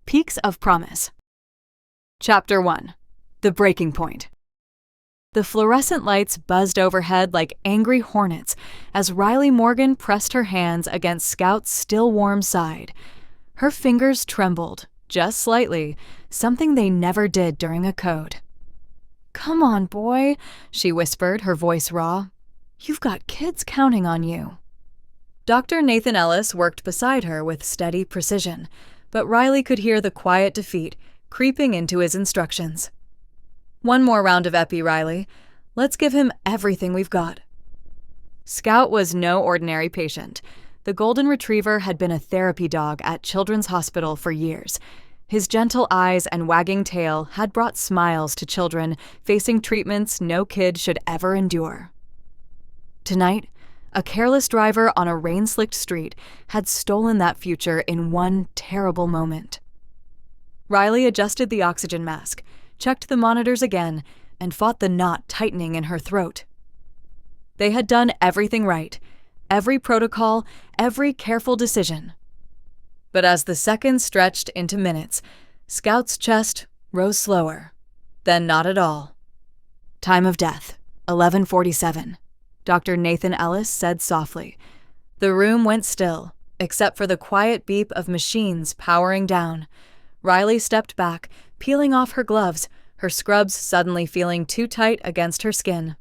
Peaks of Promise. Chapter 1. The Breaking Point. The fluorescent lights buzzed overhead like angry hornets as Riley Morgan pressed her hands against Scout's still warm side. Her fingers trembled, just slightly, something they never did during a code. "Come on, boy," she whispered, her voice raw. "You've got kids counting on you." Dr. Nathan Ellis worked beside her with steady precision, but Riley could hear the quiet defeat creeping into his instructions. "One more round of epi, Riley. Let's give him everything we've got." Scout was no ordinary patient. The golden retriever had been a therapy dog at Children's Hospital for years. His gentle eyes and wagging tail had brought smiles to children facing treatments no kid should ever endure. Tonight, a careless driver on a rain-slicked street had stolen that future in one terrible moment. Riley adjusted the oxygen mask, checked the monitors again, and fought the knot tightening in her throat. They had done everything right, every protocol, every careful decision. But as the seconds stretched into minutes, Scout's chest rose slower, then not at all. "Time of death, 11:47. Dr. Nathan Ellis said softly. The room went still, except for the quiet beep of machines powering down. Riley stepped back, peeling off her gloves, her scrubs suddenly feeling too tight against her skin.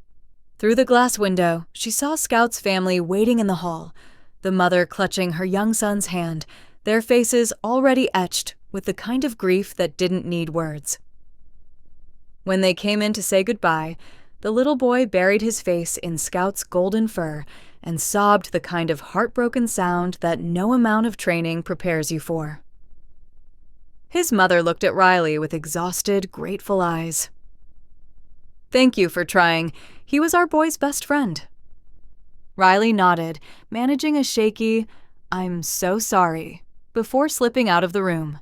Through the glass window, she saw Scout's family waiting in the hall, the mother clutching her young son's hand, their faces already etched with the kind of grief that didn't need words. When they came in to say goodbye, the little boy buried his face in Scout's golden fur and sobbed the kind of heartbroken sound that no amount of training prepares you for. His mother looked at Riley with exhausted, grateful eyes. "Thank you for trying. He was our boy's best friend." Riley nodded, managing a shaky, "I'm so sorry," before slipping out of the room.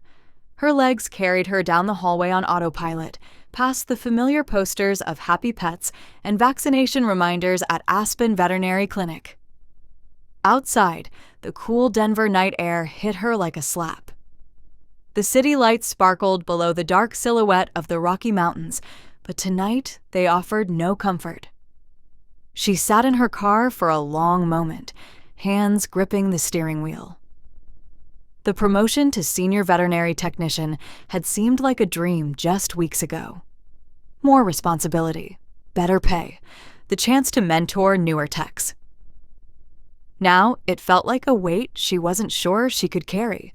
Her legs carried her down the hallway on autopilot, past the familiar posters of happy pets and vaccination reminders at Aspen Veterinary Clinic. Outside, the cool Denver night air hit her like a slap. The city lights sparkled below the dark silhouette of the Rocky Mountains, but tonight they offered no comfort. She sat in her car for a long moment, hands gripping the steering wheel. The promotion to senior veterinary technician had seemed like a dream just weeks ago. More responsibility, better pay, the chance to mentor newer techs. Now it felt like a weight she wasn't sure she could carry.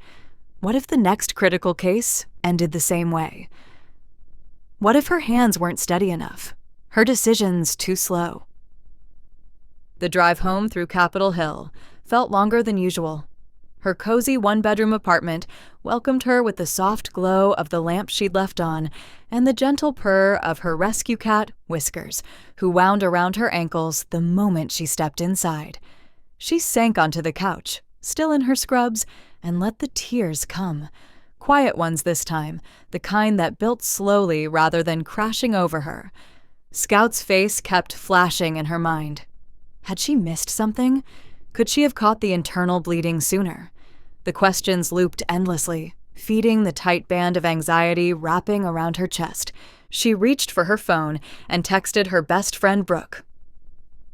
What if the next critical case ended the same way? What if her hands weren't steady enough, her decisions too slow? The drive home through Capitol Hill felt longer than usual. Her cozy one-bedroom apartment welcomed her with the soft glow of the lamp she'd left on and the gentle purr of her rescue cat, Whiskers, who wound around her ankles the moment she stepped inside. She sank onto the couch, still in her scrubs, and let the tears come. Quiet ones this time, the kind that built slowly rather than crashing over her. Scout's face kept flashing in her mind. Had she missed something? Could she have caught the internal bleeding sooner? The questions looped endlessly, feeding the tight band of anxiety wrapping around her chest. She reached for her phone and texted her best friend Brooke.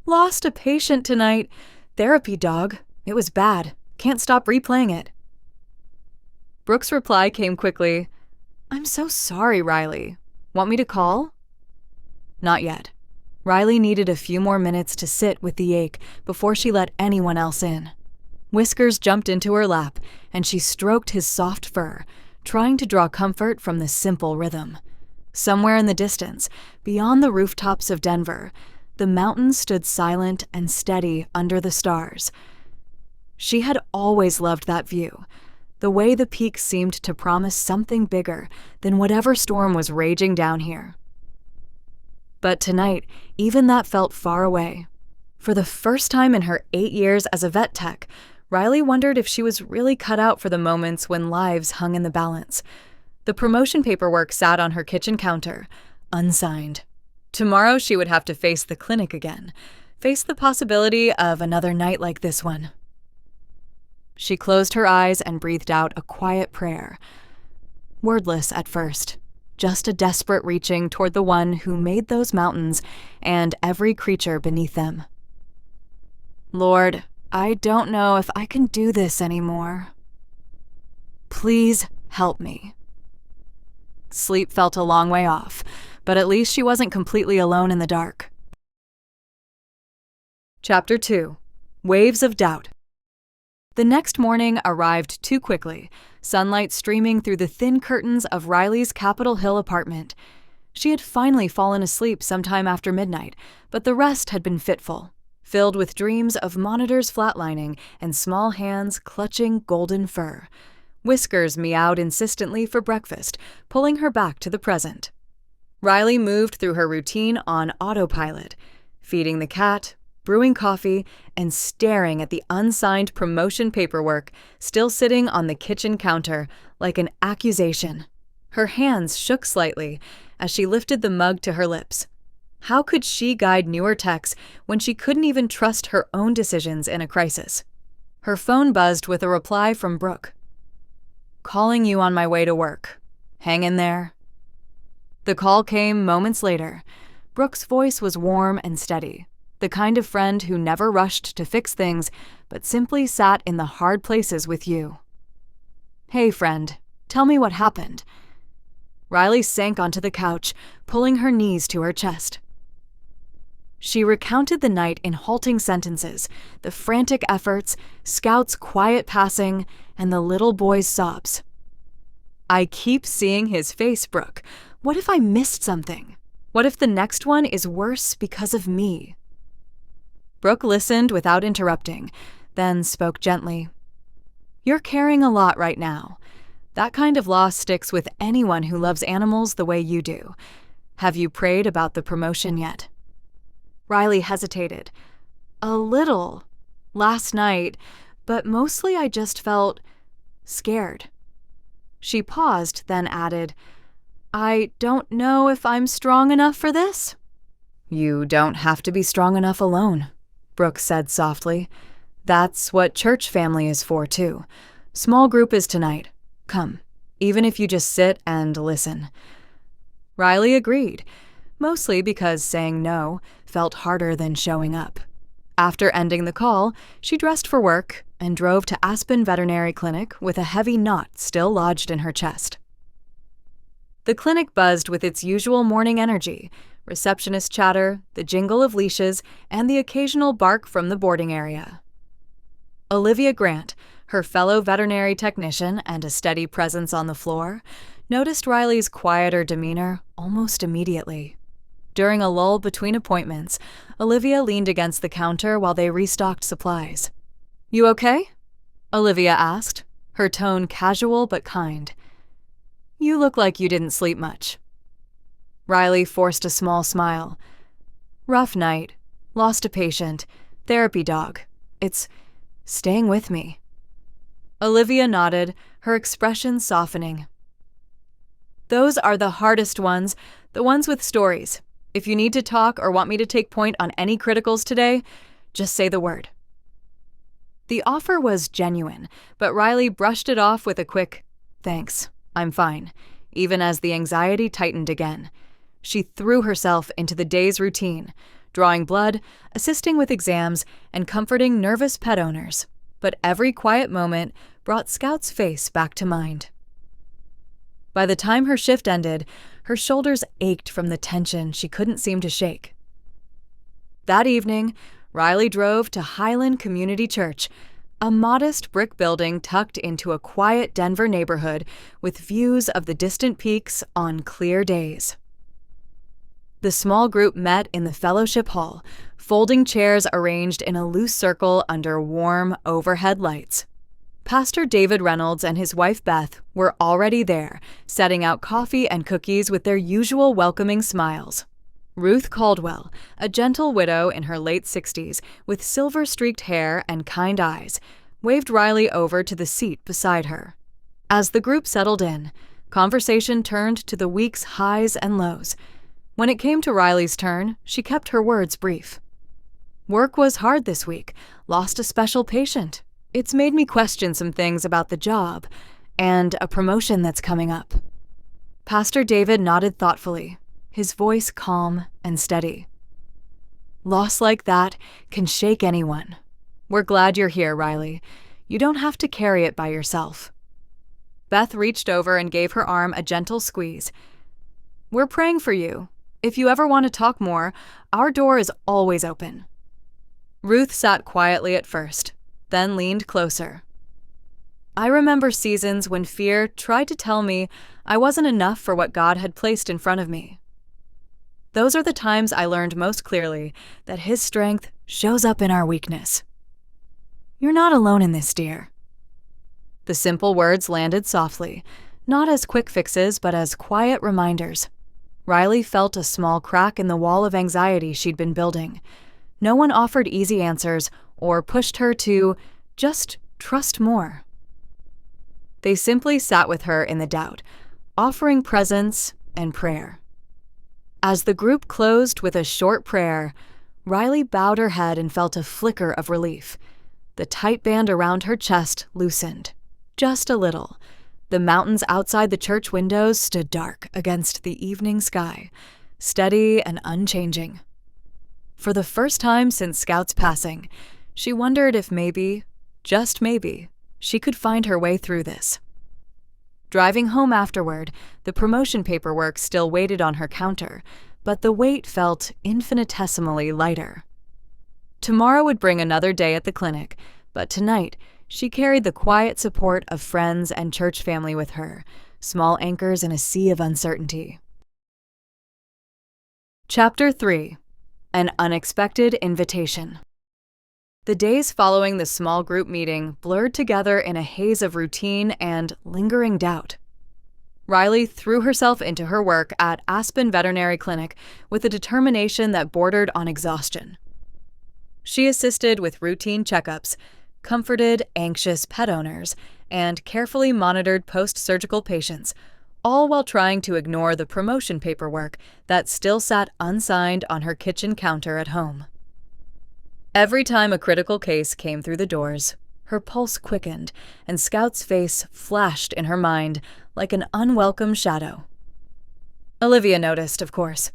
"Lost a patient tonight. Therapy dog. It was bad. Can't stop replaying it." Brooke's reply came quickly. "I'm so sorry, Riley. Want me to call?" Not yet. Riley needed a few more minutes to sit with the ache before she let anyone else in. Whiskers jumped into her lap, and she stroked his soft fur, trying to draw comfort from the simple rhythm. Somewhere in the distance, beyond the rooftops of Denver, the mountains stood silent and steady under the stars. She had always loved that view, the way the peaks seemed to promise something bigger than whatever storm was raging down here. But tonight, even that felt far away. For the first time in her 8 years as a vet tech, Riley wondered if she was really cut out for the moments when lives hung in the balance. The promotion paperwork sat on her kitchen counter, unsigned. Tomorrow she would have to face the clinic again, face the possibility of another night like this one. She closed her eyes and breathed out a quiet prayer. wordless at first, just a desperate reaching toward the one who made those mountains and every creature beneath them. Lord, I don't know if I can do this anymore. Please help me. Sleep felt a long way off, but at least she wasn't completely alone in the dark. Chapter 2. Waves of Doubt. The next morning arrived too quickly, sunlight streaming through the thin curtains of Riley's Capitol Hill apartment. She had finally fallen asleep sometime after midnight, but the rest had been fitful, filled with dreams of monitors flatlining and small hands clutching golden fur. Whiskers meowed insistently for breakfast, pulling her back to the present. Riley moved through her routine on autopilot, feeding the cat, brewing coffee, and staring at the unsigned promotion paperwork still sitting on the kitchen counter like an accusation. Her hands shook slightly as she lifted the mug to her lips. How could she guide newer techs when she couldn't even trust her own decisions in a crisis? Her phone buzzed with a reply from Brooke. "Calling you on my way to work. Hang in there." The call came moments later. Brooke's voice was warm and steady, the kind of friend who never rushed to fix things, but simply sat in the hard places with you. "Hey, friend, tell me what happened." Riley sank onto the couch, pulling her knees to her chest. She recounted the night in halting sentences, the frantic efforts, Scout's quiet passing, and the little boy's sobs. "I keep seeing his face, Brooke. What if I missed something? What if the next one is worse because of me?" Brooke listened without interrupting, then spoke gently. "You're carrying a lot right now. That kind of loss sticks with anyone who loves animals the way you do. Have you prayed about the promotion yet?" Riley hesitated. "A little. Last night, but mostly I just felt scared." She paused, then added, "I don't know if I'm strong enough for this." "You don't have to be strong enough alone," Brooke said softly. "That's what church family is for, too. Small group is tonight. Come, even if you just sit and listen." Riley agreed, mostly because saying no felt harder than showing up. After ending the call, she dressed for work and drove to Aspen Veterinary Clinic with a heavy knot still lodged in her chest. The clinic buzzed with its usual morning energy, receptionist chatter, the jingle of leashes, and the occasional bark from the boarding area. Olivia Grant, her fellow veterinary technician and a steady presence on the floor, noticed Riley's quieter demeanor almost immediately. During a lull between appointments, Olivia leaned against the counter while they restocked supplies. "You okay?" Olivia asked, her tone casual but kind. "You look like you didn't sleep much." Riley forced a small smile. "Rough night. Lost a patient. Therapy dog. It's staying with me." Olivia nodded, her expression softening. "Those are the hardest ones, the ones with stories. If you need to talk or want me to take point on any criticals today, just say the word." The offer was genuine, but Riley brushed it off with a quick, "Thanks, I'm fine," even as the anxiety tightened again. She threw herself into the day's routine, drawing blood, assisting with exams, and comforting nervous pet owners. But every quiet moment brought Scout's face back to mind. By the time her shift ended, her shoulders ached from the tension she couldn't seem to shake. That evening, Riley drove to Highland Community Church, a modest brick building tucked into a quiet Denver neighborhood with views of the distant peaks on clear days. The small group met in the fellowship hall, folding chairs arranged in a loose circle under warm overhead lights. Pastor David Reynolds and his wife Beth were already there, setting out coffee and cookies with their usual welcoming smiles. Ruth Caldwell, a gentle widow in her late 60s with silver-streaked hair and kind eyes, waved Riley over to the seat beside her. As the group settled in, conversation turned to the week's highs and lows. When it came to Riley's turn, she kept her words brief. "Work was hard this week. Lost a special patient. It's made me question some things about the job and a promotion that's coming up. Pastor David nodded thoughtfully, his voice calm and steady. Loss like that can shake anyone. We're glad you're here, Riley. You don't have to carry it by yourself. Beth reached over and gave her arm a gentle squeeze. We're praying for you. If you ever want to talk more, our door is always open. Ruth sat quietly at first, then leaned closer. I remember seasons when fear tried to tell me I wasn't enough for what God had placed in front of me. Those are the times I learned most clearly that His strength shows up in our weakness. You're not alone in this, dear. The simple words landed softly, not as quick fixes, but as quiet reminders. Riley felt a small crack in the wall of anxiety she'd been building. No one offered easy answers or pushed her to just trust more. They simply sat with her in the doubt, offering presence and prayer. As the group closed with a short prayer, Riley bowed her head and felt a flicker of relief. The tight band around her chest loosened, just a little. The mountains outside the church windows stood dark against the evening sky, steady and unchanging. For the first time since Scout's passing, she wondered if maybe, just maybe, she could find her way through this. Driving home afterward, the promotion paperwork still waited on her counter, but the weight felt infinitesimally lighter. Tomorrow would bring another day at the clinic, but tonight she carried the quiet support of friends and church family with her, small anchors in a sea of uncertainty. Chapter 3. An Unexpected Invitation. The days following the small group meeting blurred together in a haze of routine and lingering doubt. Riley threw herself into her work at Aspen Veterinary Clinic with a determination that bordered on exhaustion. She assisted with routine checkups, comforted anxious pet owners, and carefully monitored post-surgical patients, all while trying to ignore the promotion paperwork that still sat unsigned on her kitchen counter at home. Every time a critical case came through the doors, her pulse quickened and Scout's face flashed in her mind like an unwelcome shadow. Olivia noticed, of course.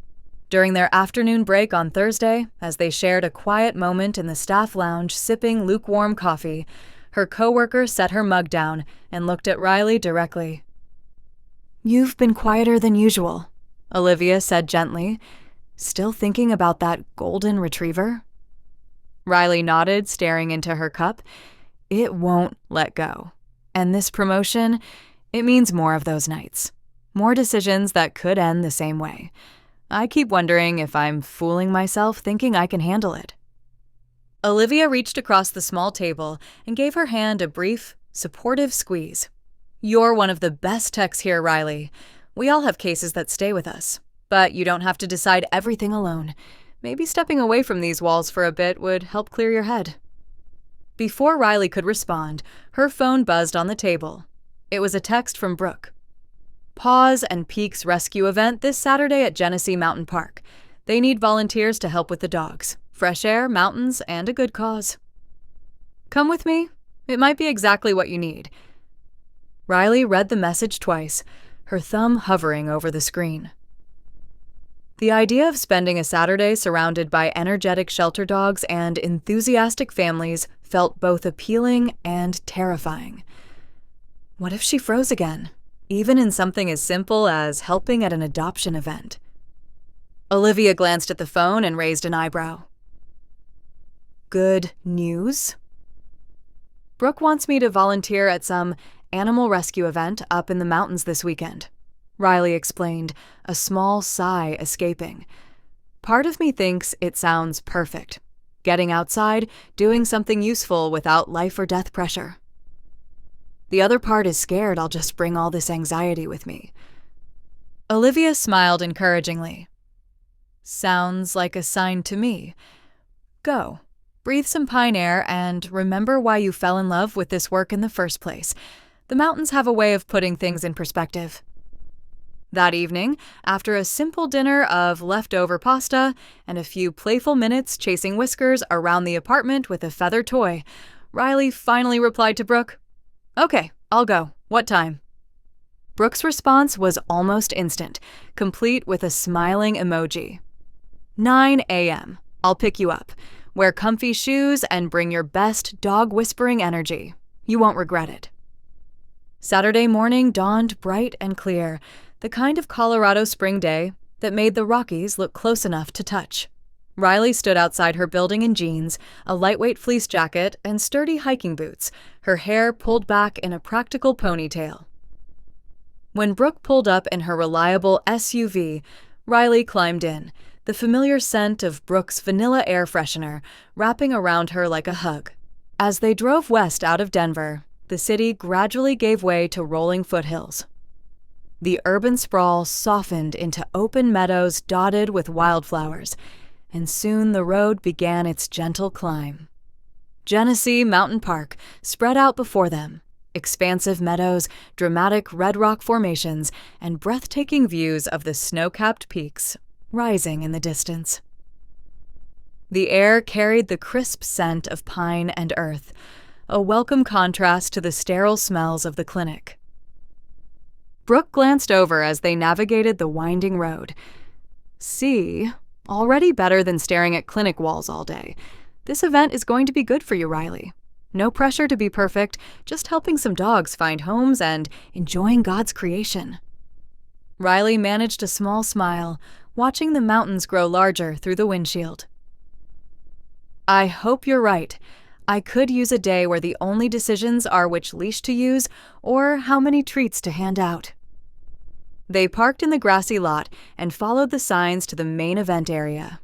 During their afternoon break on Thursday, as they shared a quiet moment in the staff lounge sipping lukewarm coffee, her coworker set her mug down and looked at Riley directly. "You've been quieter than usual," Olivia said gently. "Still thinking about that golden retriever?" Riley nodded, staring into her cup. It won't let go. And this promotion, it means more of those nights. More decisions that could end the same way. I keep wondering if I'm fooling myself thinking I can handle it. Olivia reached across the small table and gave her hand a brief, supportive squeeze. "You're one of the best techs here, Riley. We all have cases that stay with us, but you don't have to decide everything alone. Maybe stepping away from these walls for a bit would help clear your head." Before Riley could respond, her phone buzzed on the table. It was a text from Brooke. "Paws and Peaks rescue event this Saturday at Genesee Mountain Park. They need volunteers to help with the dogs. Fresh air, mountains, and a good cause. Come with me? It might be exactly what you need." Riley read the message twice, her thumb hovering over the screen. The idea of spending a Saturday surrounded by energetic shelter dogs and enthusiastic families felt both appealing and terrifying. What if she froze again, even in something as simple as helping at an adoption event? Olivia glanced at the phone and raised an eyebrow. "Good news?" "Brooke wants me to volunteer at some animal rescue event up in the mountains this weekend," Riley explained, a small sigh escaping. "Part of me thinks it sounds perfect. Getting outside, doing something useful without life or death pressure. The other part is scared I'll just bring all this anxiety with me." Olivia smiled encouragingly. "Sounds like a sign to me. Go. Breathe some pine air and remember why you fell in love with this work in the first place. The mountains have a way of putting things in perspective." That evening, after a simple dinner of leftover pasta and a few playful minutes chasing Whiskers around the apartment with a feather toy, Riley finally replied to Brooke, "Okay, I'll go. What time?" Brooke's response was almost instant, complete with a smiling emoji. 9 a.m. I'll pick you up. Wear comfy shoes and bring your best dog-whispering energy. You won't regret it. Saturday morning dawned bright and clear, the kind of Colorado spring day that made the Rockies look close enough to touch. Riley stood outside her building in jeans, a lightweight fleece jacket, and sturdy hiking boots, her hair pulled back in a practical ponytail. When Brooke pulled up in her reliable SUV, Riley climbed in, the familiar scent of Brooke's vanilla air freshener wrapping around her like a hug. As they drove west out of Denver, the city gradually gave way to rolling foothills. The urban sprawl softened into open meadows dotted with wildflowers, and soon the road began its gentle climb. Genesee Mountain Park spread out before them, expansive meadows, dramatic red rock formations, and breathtaking views of the snow-capped peaks rising in the distance. The air carried the crisp scent of pine and earth, a welcome contrast to the sterile smells of the clinic. Brooke glanced over as they navigated the winding road. See, already better than staring at clinic walls all day. This event is going to be good for you, Riley. No pressure to be perfect, just helping some dogs find homes and enjoying God's creation. Riley managed a small smile, watching the mountains grow larger through the windshield. I hope you're right. I could use a day where the only decisions are which leash to use or how many treats to hand out. They parked in the grassy lot and followed the signs to the main event area.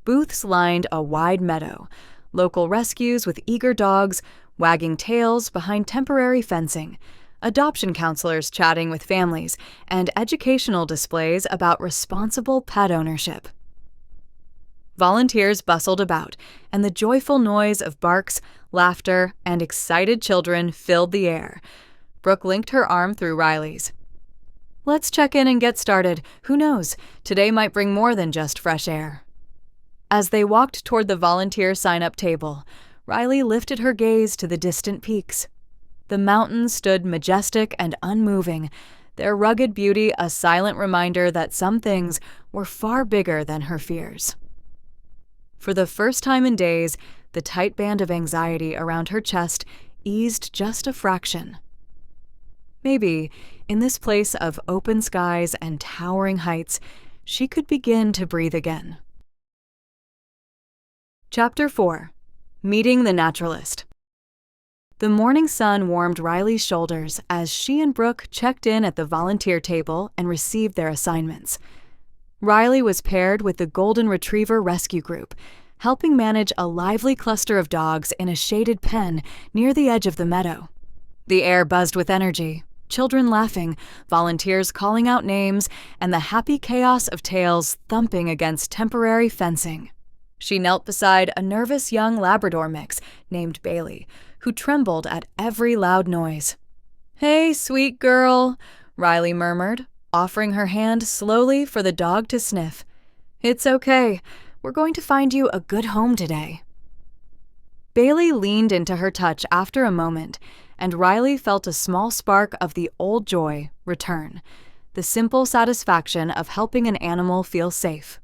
Booths lined a wide meadow, local rescues with eager dogs, wagging tails behind temporary fencing, adoption counselors chatting with families, and educational displays about responsible pet ownership. Volunteers bustled about, and the joyful noise of barks, laughter, and excited children filled the air. Brooke linked her arm through Riley's. Let's check in and get started. Who knows? Today might bring more than just fresh air. As they walked toward the volunteer sign-up table, Riley lifted her gaze to the distant peaks. The mountains stood majestic and unmoving, their rugged beauty a silent reminder that some things were far bigger than her fears. For the first time in days, the tight band of anxiety around her chest eased just a fraction. Maybe, in this place of open skies and towering heights, she could begin to breathe again. Chapter 4. Meeting the Naturalist. The morning sun warmed Riley's shoulders as she and Brooke checked in at the volunteer table and received their assignments. Riley was paired with the Golden Retriever Rescue Group, helping manage a lively cluster of dogs in a shaded pen near the edge of the meadow. The air buzzed with energy, children laughing, volunteers calling out names, and the happy chaos of tails thumping against temporary fencing. She knelt beside a nervous young Labrador mix named Bailey, who trembled at every loud noise. "Hey, sweet girl," Riley murmured, offering her hand slowly for the dog to sniff. "It's okay. We're going to find you a good home today." Bailey leaned into her touch after a moment, and Riley felt a small spark of the old joy return, the simple satisfaction of helping an animal feel safe.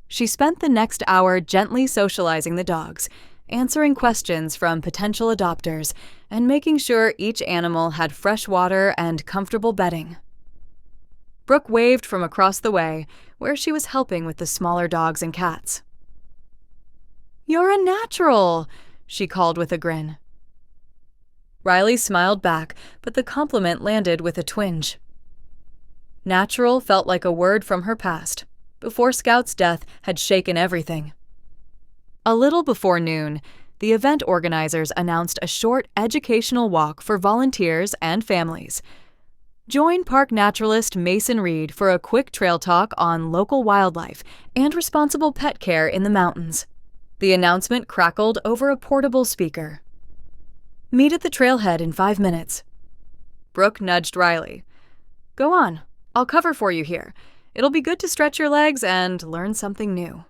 She spent the next hour gently socializing the dogs, answering questions from potential adopters, and making sure each animal had fresh water and comfortable bedding. Brooke waved from across the way, where she was helping with the smaller dogs and cats. "You're a natural," she called with a grin. Riley smiled back, but the compliment landed with a twinge. Natural felt like a word from her past, before Scout's death had shaken everything. A little before noon, the event organizers announced a short educational walk for volunteers and families. Join park naturalist Mason Reed for a quick trail talk on local wildlife and responsible pet care in the mountains. The announcement crackled over a portable speaker. "Meet at the trailhead in 5 minutes." Brooke nudged Riley. "Go on. I'll cover for you here. It'll be good to stretch your legs and learn something new."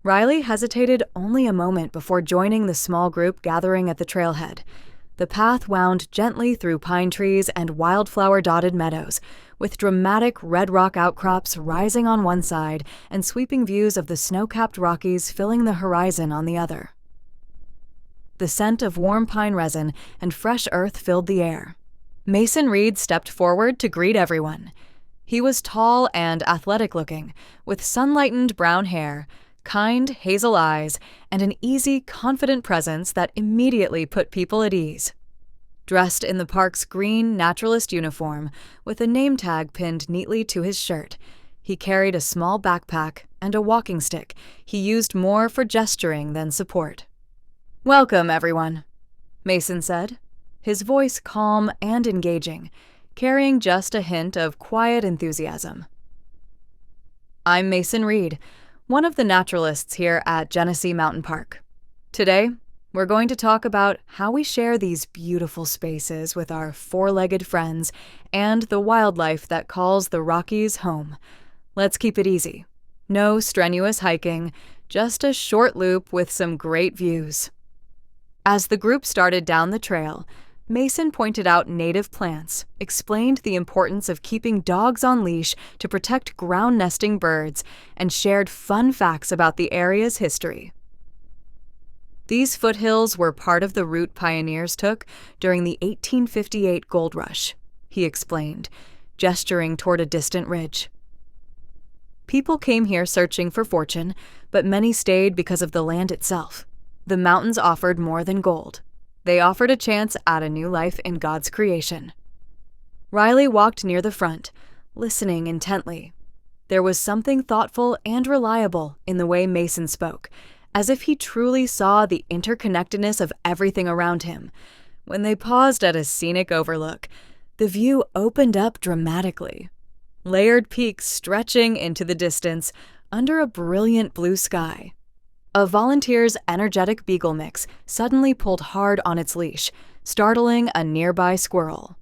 Riley hesitated only a moment before joining the small group gathering at the trailhead. The path wound gently through pine trees and wildflower-dotted meadows, with dramatic red rock outcrops rising on one side and sweeping views of the snow-capped Rockies filling the horizon on the other. The scent of warm pine resin and fresh earth filled the air. Mason Reed stepped forward to greet everyone. He was tall and athletic-looking, with sun-lightened brown hair, kind hazel eyes, and an easy, confident presence that immediately put people at ease. Dressed in the park's green Naturalist uniform, with a name tag pinned neatly to his shirt, he carried a small backpack and a walking stick he used more for gesturing than support. "Welcome, everyone," Mason said, his voice calm and engaging, carrying just a hint of quiet enthusiasm. "I'm Mason Reed, one of the naturalists here at Genesee Mountain Park. Today, we're going to talk about how we share these beautiful spaces with our four-legged friends and the wildlife that calls the Rockies home. Let's keep it easy. No strenuous hiking, just a short loop with some great views." As the group started down the trail, Mason pointed out native plants, explained the importance of keeping dogs on leash to protect ground-nesting birds, and shared fun facts about the area's history. These foothills were part of the route pioneers took during the 1858 gold rush, he explained, gesturing toward a distant ridge. People came here searching for fortune, but many stayed because of the land itself. The mountains offered more than gold. They offered a chance at a new life in God's creation. Riley walked near the front, listening intently. There was something thoughtful and reliable in the way Mason spoke, as if he truly saw the interconnectedness of everything around him. When they paused at a scenic overlook, the view opened up dramatically. Layered peaks stretching into the distance under a brilliant blue sky. A volunteer's energetic beagle mix suddenly pulled hard on its leash, startling a nearby squirrel.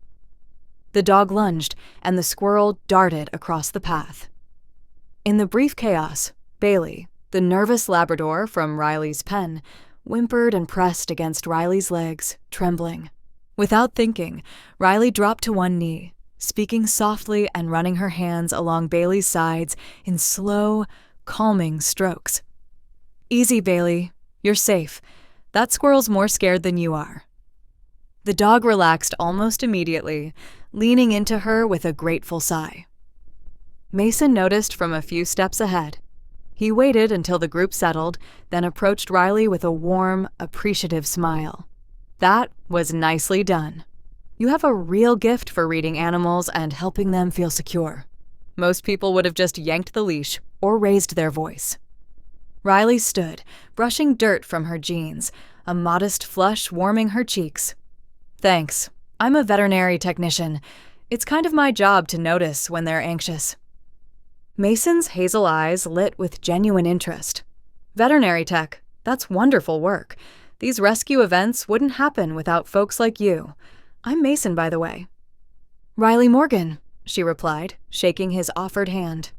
The dog lunged, and the squirrel darted across the path. In the brief chaos, Bailey, the nervous Labrador from Riley's pen, whimpered and pressed against Riley's legs, trembling. Without thinking, Riley dropped to one knee, speaking softly and running her hands along Bailey's sides in slow, calming strokes. "Easy, Bailey. You're safe. That squirrel's more scared than you are." The dog relaxed almost immediately, leaning into her with a grateful sigh. Mason noticed from a few steps ahead. He waited until the group settled, then approached Riley with a warm, appreciative smile. "That was nicely done. You have a real gift for reading animals and helping them feel secure. Most people would have just yanked the leash or raised their voice." Riley stood, brushing dirt from her jeans, a modest flush warming her cheeks. "Thanks. I'm a veterinary technician. It's kind of my job to notice when they're anxious." Mason's hazel eyes lit with genuine interest. "Veterinary tech, that's wonderful work. These rescue events wouldn't happen without folks like you. I'm Mason, by the way." "Riley Morgan," she replied, shaking his offered hand.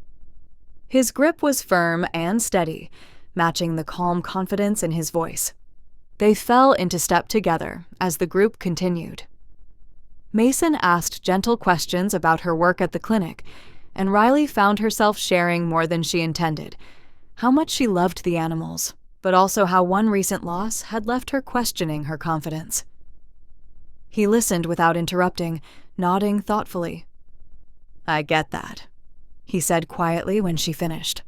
His grip was firm and steady, matching the calm confidence in his voice. They fell into step together as the group continued. Mason asked gentle questions about her work at the clinic, and Riley found herself sharing more than she intended, how much she loved the animals, but also how one recent loss had left her questioning her confidence. He listened without interrupting, nodding thoughtfully. "I get that," he said quietly when she finished.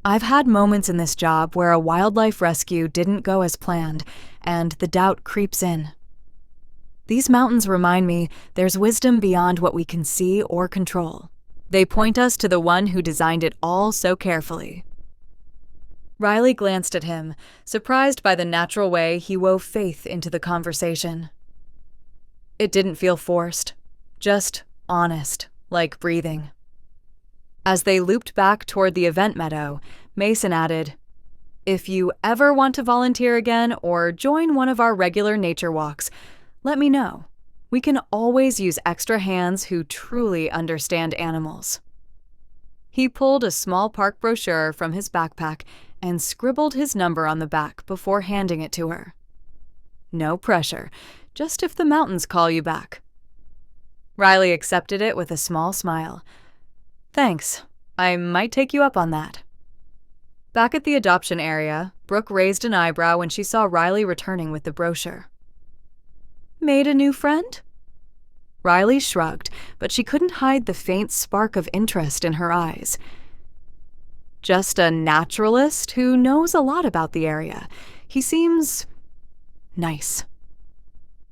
"I've had moments in this job where a wildlife rescue didn't go as planned, and the doubt creeps in. These mountains remind me there's wisdom beyond what we can see or control. They point us to the one who designed it all so carefully." Riley glanced at him, surprised by the natural way he wove faith into the conversation. It didn't feel forced, just honest, like breathing. As they looped back toward the event meadow, Mason added, "If you ever want to volunteer again or join one of our regular nature walks, let me know. We can always use extra hands who truly understand animals." He pulled a small park brochure from his backpack and scribbled his number on the back before handing it to her. No pressure, just if the mountains call you back. Riley accepted it with a small smile. Thanks, I might take you up on that. Back at the adoption area, Brooke raised an eyebrow when she saw Riley returning with the brochure. Made a new friend? Riley shrugged, but she couldn't hide the faint spark of interest in her eyes. Just a naturalist who knows a lot about the area. He seems nice.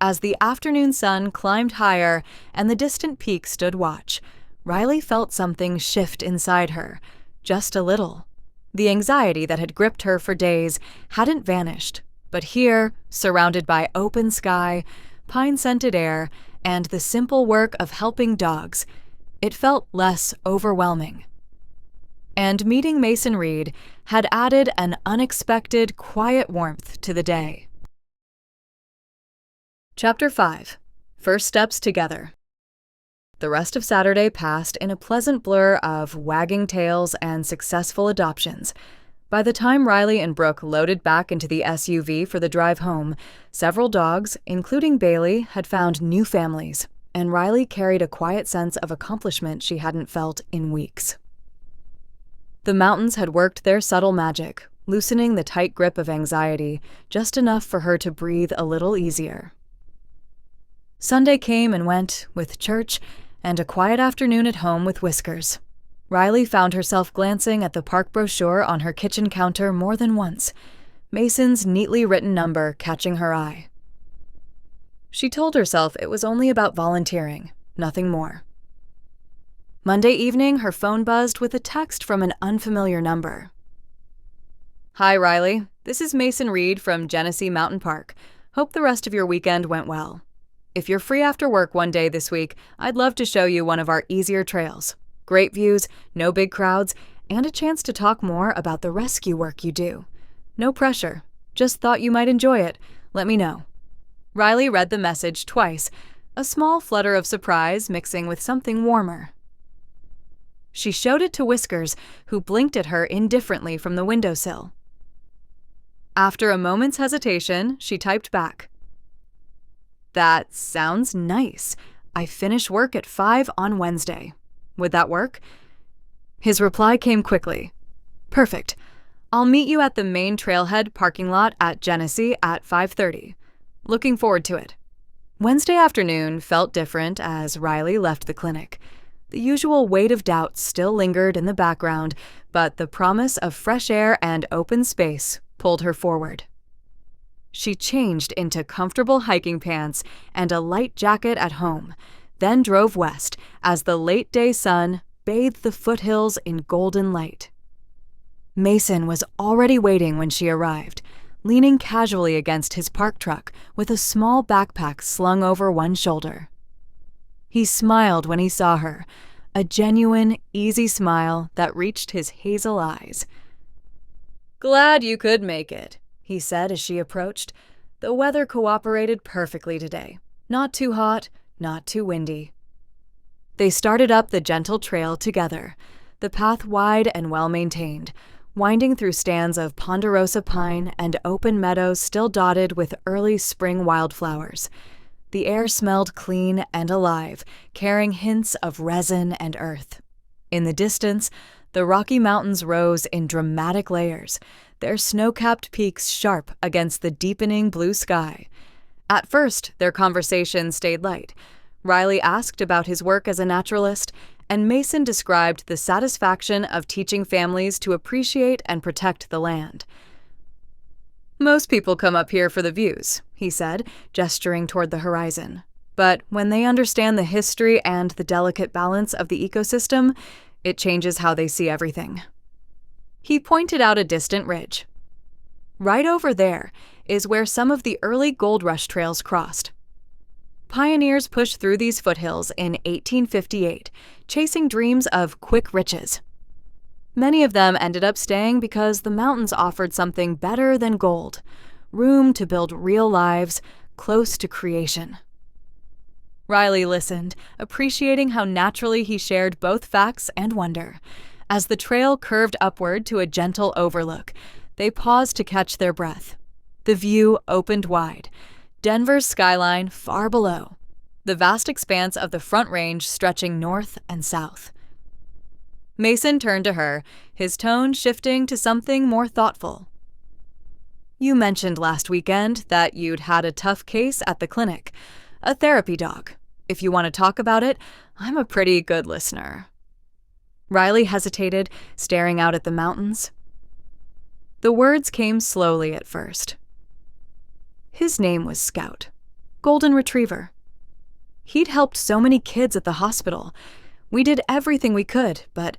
As the afternoon sun climbed higher and the distant peak stood watch, Riley felt something shift inside her, just a little. The anxiety that had gripped her for days hadn't vanished, but here, surrounded by open sky, pine-scented air, and the simple work of helping dogs, it felt less overwhelming. And meeting Mason Reed had added an unexpected, quiet warmth to the day. Chapter 5. First Steps Together. The rest of Saturday passed in a pleasant blur of wagging tails and successful adoptions. By the time Riley and Brooke loaded back into the SUV for the drive home, several dogs, including Bailey, had found new families, and Riley carried a quiet sense of accomplishment she hadn't felt in weeks. The mountains had worked their subtle magic, loosening the tight grip of anxiety, just enough for her to breathe a little easier. Sunday came and went, with church and a quiet afternoon at home with Whiskers. Riley found herself glancing at the park brochure on her kitchen counter more than once, Mason's neatly written number catching her eye. She told herself it was only about volunteering, nothing more. Monday evening, her phone buzzed with a text from an unfamiliar number. Hi, Riley. This is Mason Reed from Genesee Mountain Park. Hope the rest of your weekend went well. If you're free after work one day this week, I'd love to show you one of our easier trails. Great views, no big crowds, and a chance to talk more about the rescue work you do. No pressure. Just thought you might enjoy it. Let me know. Riley read the message twice, a small flutter of surprise mixing with something warmer. She showed it to Whiskers, who blinked at her indifferently from the windowsill. After a moment's hesitation, she typed back. That sounds nice. I finish work at 5 on Wednesday. Would that work? His reply came quickly. Perfect. I'll meet you at the main trailhead parking lot at Genesee at 5:30. Looking forward to it. Wednesday afternoon felt different as Riley left the clinic. The usual weight of doubt still lingered in the background, but the promise of fresh air and open space pulled her forward. She changed into comfortable hiking pants and a light jacket at home, then drove west as the late-day sun bathed the foothills in golden light. Mason was already waiting when she arrived, leaning casually against his park truck with a small backpack slung over one shoulder. He smiled when he saw her, a genuine, easy smile that reached his hazel eyes. Glad you could make it, he said as she approached. The weather cooperated perfectly today. Not too hot, not too windy. They started up the gentle trail together, the path wide and well-maintained, winding through stands of ponderosa pine and open meadows still dotted with early spring wildflowers. The air smelled clean and alive, carrying hints of resin and earth. In the distance, the Rocky Mountains rose in dramatic layers, their snow-capped peaks sharp against the deepening blue sky. At first, their conversation stayed light. Riley asked about his work as a naturalist, and Mason described the satisfaction of teaching families to appreciate and protect the land. Most people come up here for the views, he said, gesturing toward the horizon. But when they understand the history and the delicate balance of the ecosystem, it changes how they see everything. He pointed out a distant ridge. Right over there is where some of the early gold rush trails crossed. Pioneers pushed through these foothills in 1858, chasing dreams of quick riches. Many of them ended up staying because the mountains offered something better than gold, room to build real lives close to creation. Riley listened, appreciating how naturally he shared both facts and wonder. As the trail curved upward to a gentle overlook, they paused to catch their breath. The view opened wide. Denver's skyline far below, the vast expanse of the Front Range stretching north and south. Mason turned to her, his tone shifting to something more thoughtful. "You mentioned last weekend that you'd had a tough case at the clinic, a therapy dog. If you want to talk about it, I'm a pretty good listener." Riley hesitated, staring out at the mountains. The words came slowly at first. His name was Scout, Golden Retriever. He'd helped so many kids at the hospital. We did everything we could, but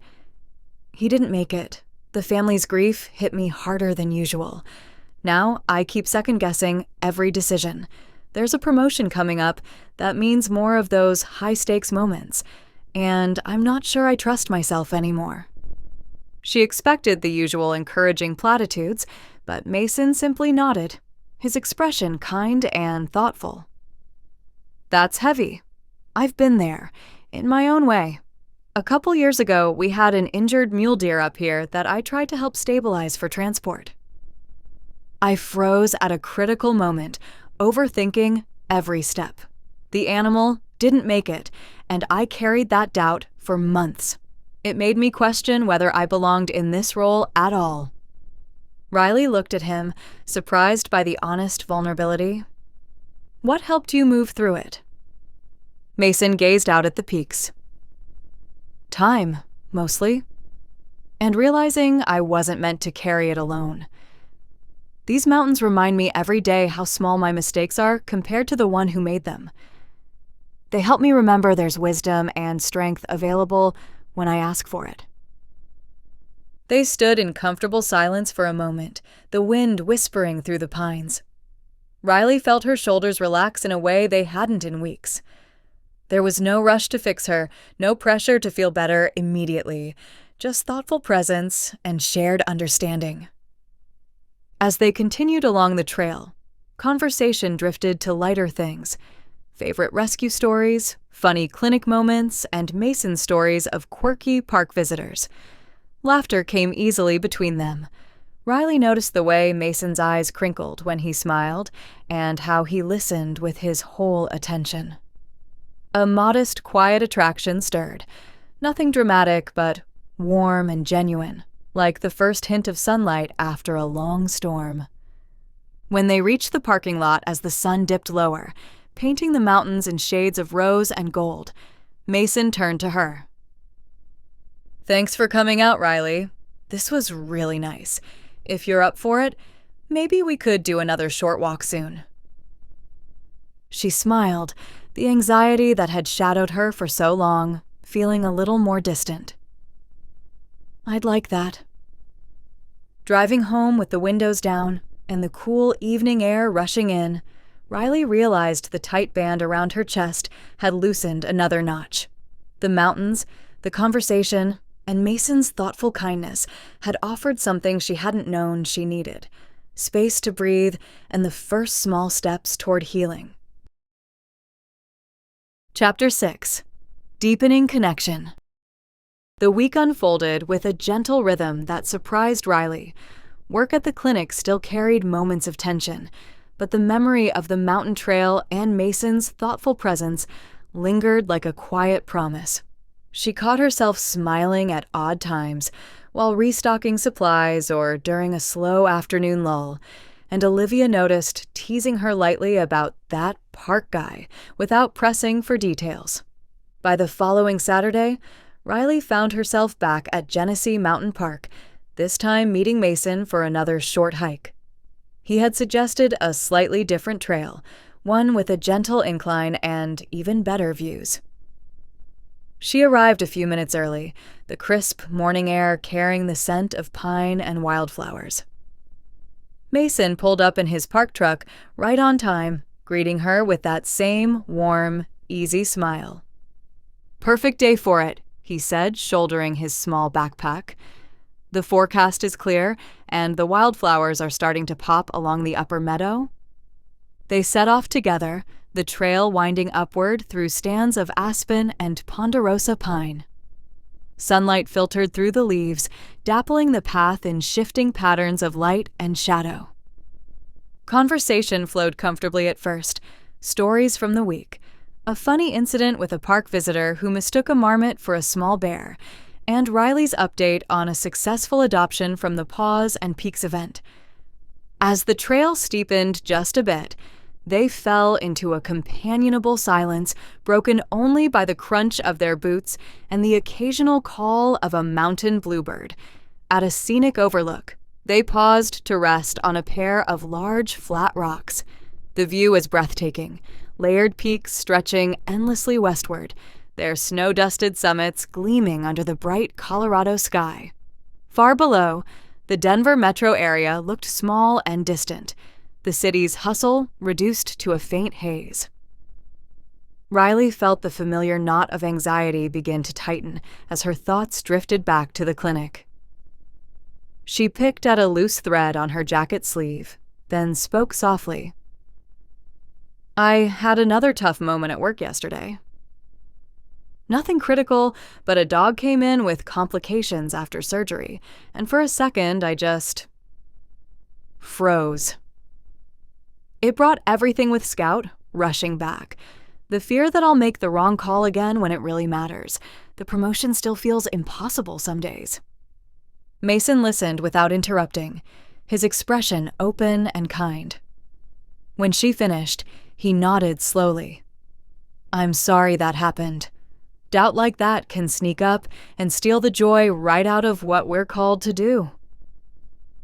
he didn't make it. The family's grief hit me harder than usual. Now I keep second-guessing every decision. There's a promotion coming up that means more of those high-stakes moments, and I'm not sure I trust myself anymore. She expected the usual encouraging platitudes, but Mason simply nodded, his expression kind and thoughtful. "That's heavy. I've been there, in my own way. A couple years ago, we had an injured mule deer up here that I tried to help stabilize for transport." I froze at a critical moment, overthinking every step. The animal didn't make it, and I carried that doubt for months. It made me question whether I belonged in this role at all. Riley looked at him, surprised by the honest vulnerability. "What helped you move through it?" Mason gazed out at the peaks. "Time, mostly. And realizing I wasn't meant to carry it alone. These mountains remind me every day how small my mistakes are compared to the one who made them. They help me remember there's wisdom and strength available when I ask for it." They stood in comfortable silence for a moment, the wind whispering through the pines. Riley felt her shoulders relax in a way they hadn't in weeks. There was no rush to fix her, no pressure to feel better immediately, just thoughtful presence and shared understanding. As they continued along the trail, conversation drifted to lighter things: favorite rescue stories, funny clinic moments, and Mason's stories of quirky park visitors. Laughter came easily between them. Riley noticed the way Mason's eyes crinkled when he smiled, and how he listened with his whole attention. A modest, quiet attraction stirred. Nothing dramatic, but warm and genuine, like the first hint of sunlight after a long storm. When they reached the parking lot as the sun dipped lower, painting the mountains in shades of rose and gold, Mason turned to her. "Thanks for coming out, Riley. This was really nice. If you're up for it, maybe we could do another short walk soon." She smiled, the anxiety that had shadowed her for so long feeling a little more distant. "I'd like that." Driving home with the windows down and the cool evening air rushing in, Riley realized the tight band around her chest had loosened another notch. The mountains, the conversation, and Mason's thoughtful kindness had offered something she hadn't known she needed: space to breathe and the first small steps toward healing. Chapter 6. Deepening Connection. The week unfolded with a gentle rhythm that surprised Riley. Work at the clinic still carried moments of tension, but the memory of the mountain trail and Mason's thoughtful presence lingered like a quiet promise. She caught herself smiling at odd times, while restocking supplies or during a slow afternoon lull, and Olivia noticed teasing her lightly about that park guy without pressing for details. By the following Saturday, Riley found herself back at Genesee Mountain Park, this time meeting Mason for another short hike. He had suggested a slightly different trail, one with a gentle incline and even better views. She arrived a few minutes early, the crisp morning air carrying the scent of pine and wildflowers. Mason pulled up in his park truck right on time, greeting her with that same warm, easy smile. "Perfect day for it," he said, shouldering his small backpack. "The forecast is clear, and the wildflowers are starting to pop along the upper meadow." They set off together, the trail winding upward through stands of aspen and ponderosa pine. Sunlight filtered through the leaves, dappling the path in shifting patterns of light and shadow. Conversation flowed comfortably at first. Stories from the week. A funny incident with a park visitor who mistook a marmot for a small bear, and Riley's update on a successful adoption from the Paws and Peaks event. As the trail steepened just a bit, they fell into a companionable silence broken only by the crunch of their boots and the occasional call of a mountain bluebird. At a scenic overlook, they paused to rest on a pair of large, flat rocks. The view was breathtaking, layered peaks stretching endlessly westward, their snow-dusted summits gleaming under the bright Colorado sky. Far below, the Denver metro area looked small and distant, the city's hustle reduced to a faint haze. Riley felt the familiar knot of anxiety begin to tighten as her thoughts drifted back to the clinic. She picked at a loose thread on her jacket sleeve, then spoke softly. "I had another tough moment at work yesterday. Nothing critical, but a dog came in with complications after surgery, and for a second I just froze." It brought everything with Scout rushing back. The fear that I'll make the wrong call again when it really matters. The promotion still feels impossible some days. Mason listened without interrupting, his expression open and kind. When she finished, he nodded slowly. "I'm sorry that happened. Doubt like that can sneak up and steal the joy right out of what we're called to do."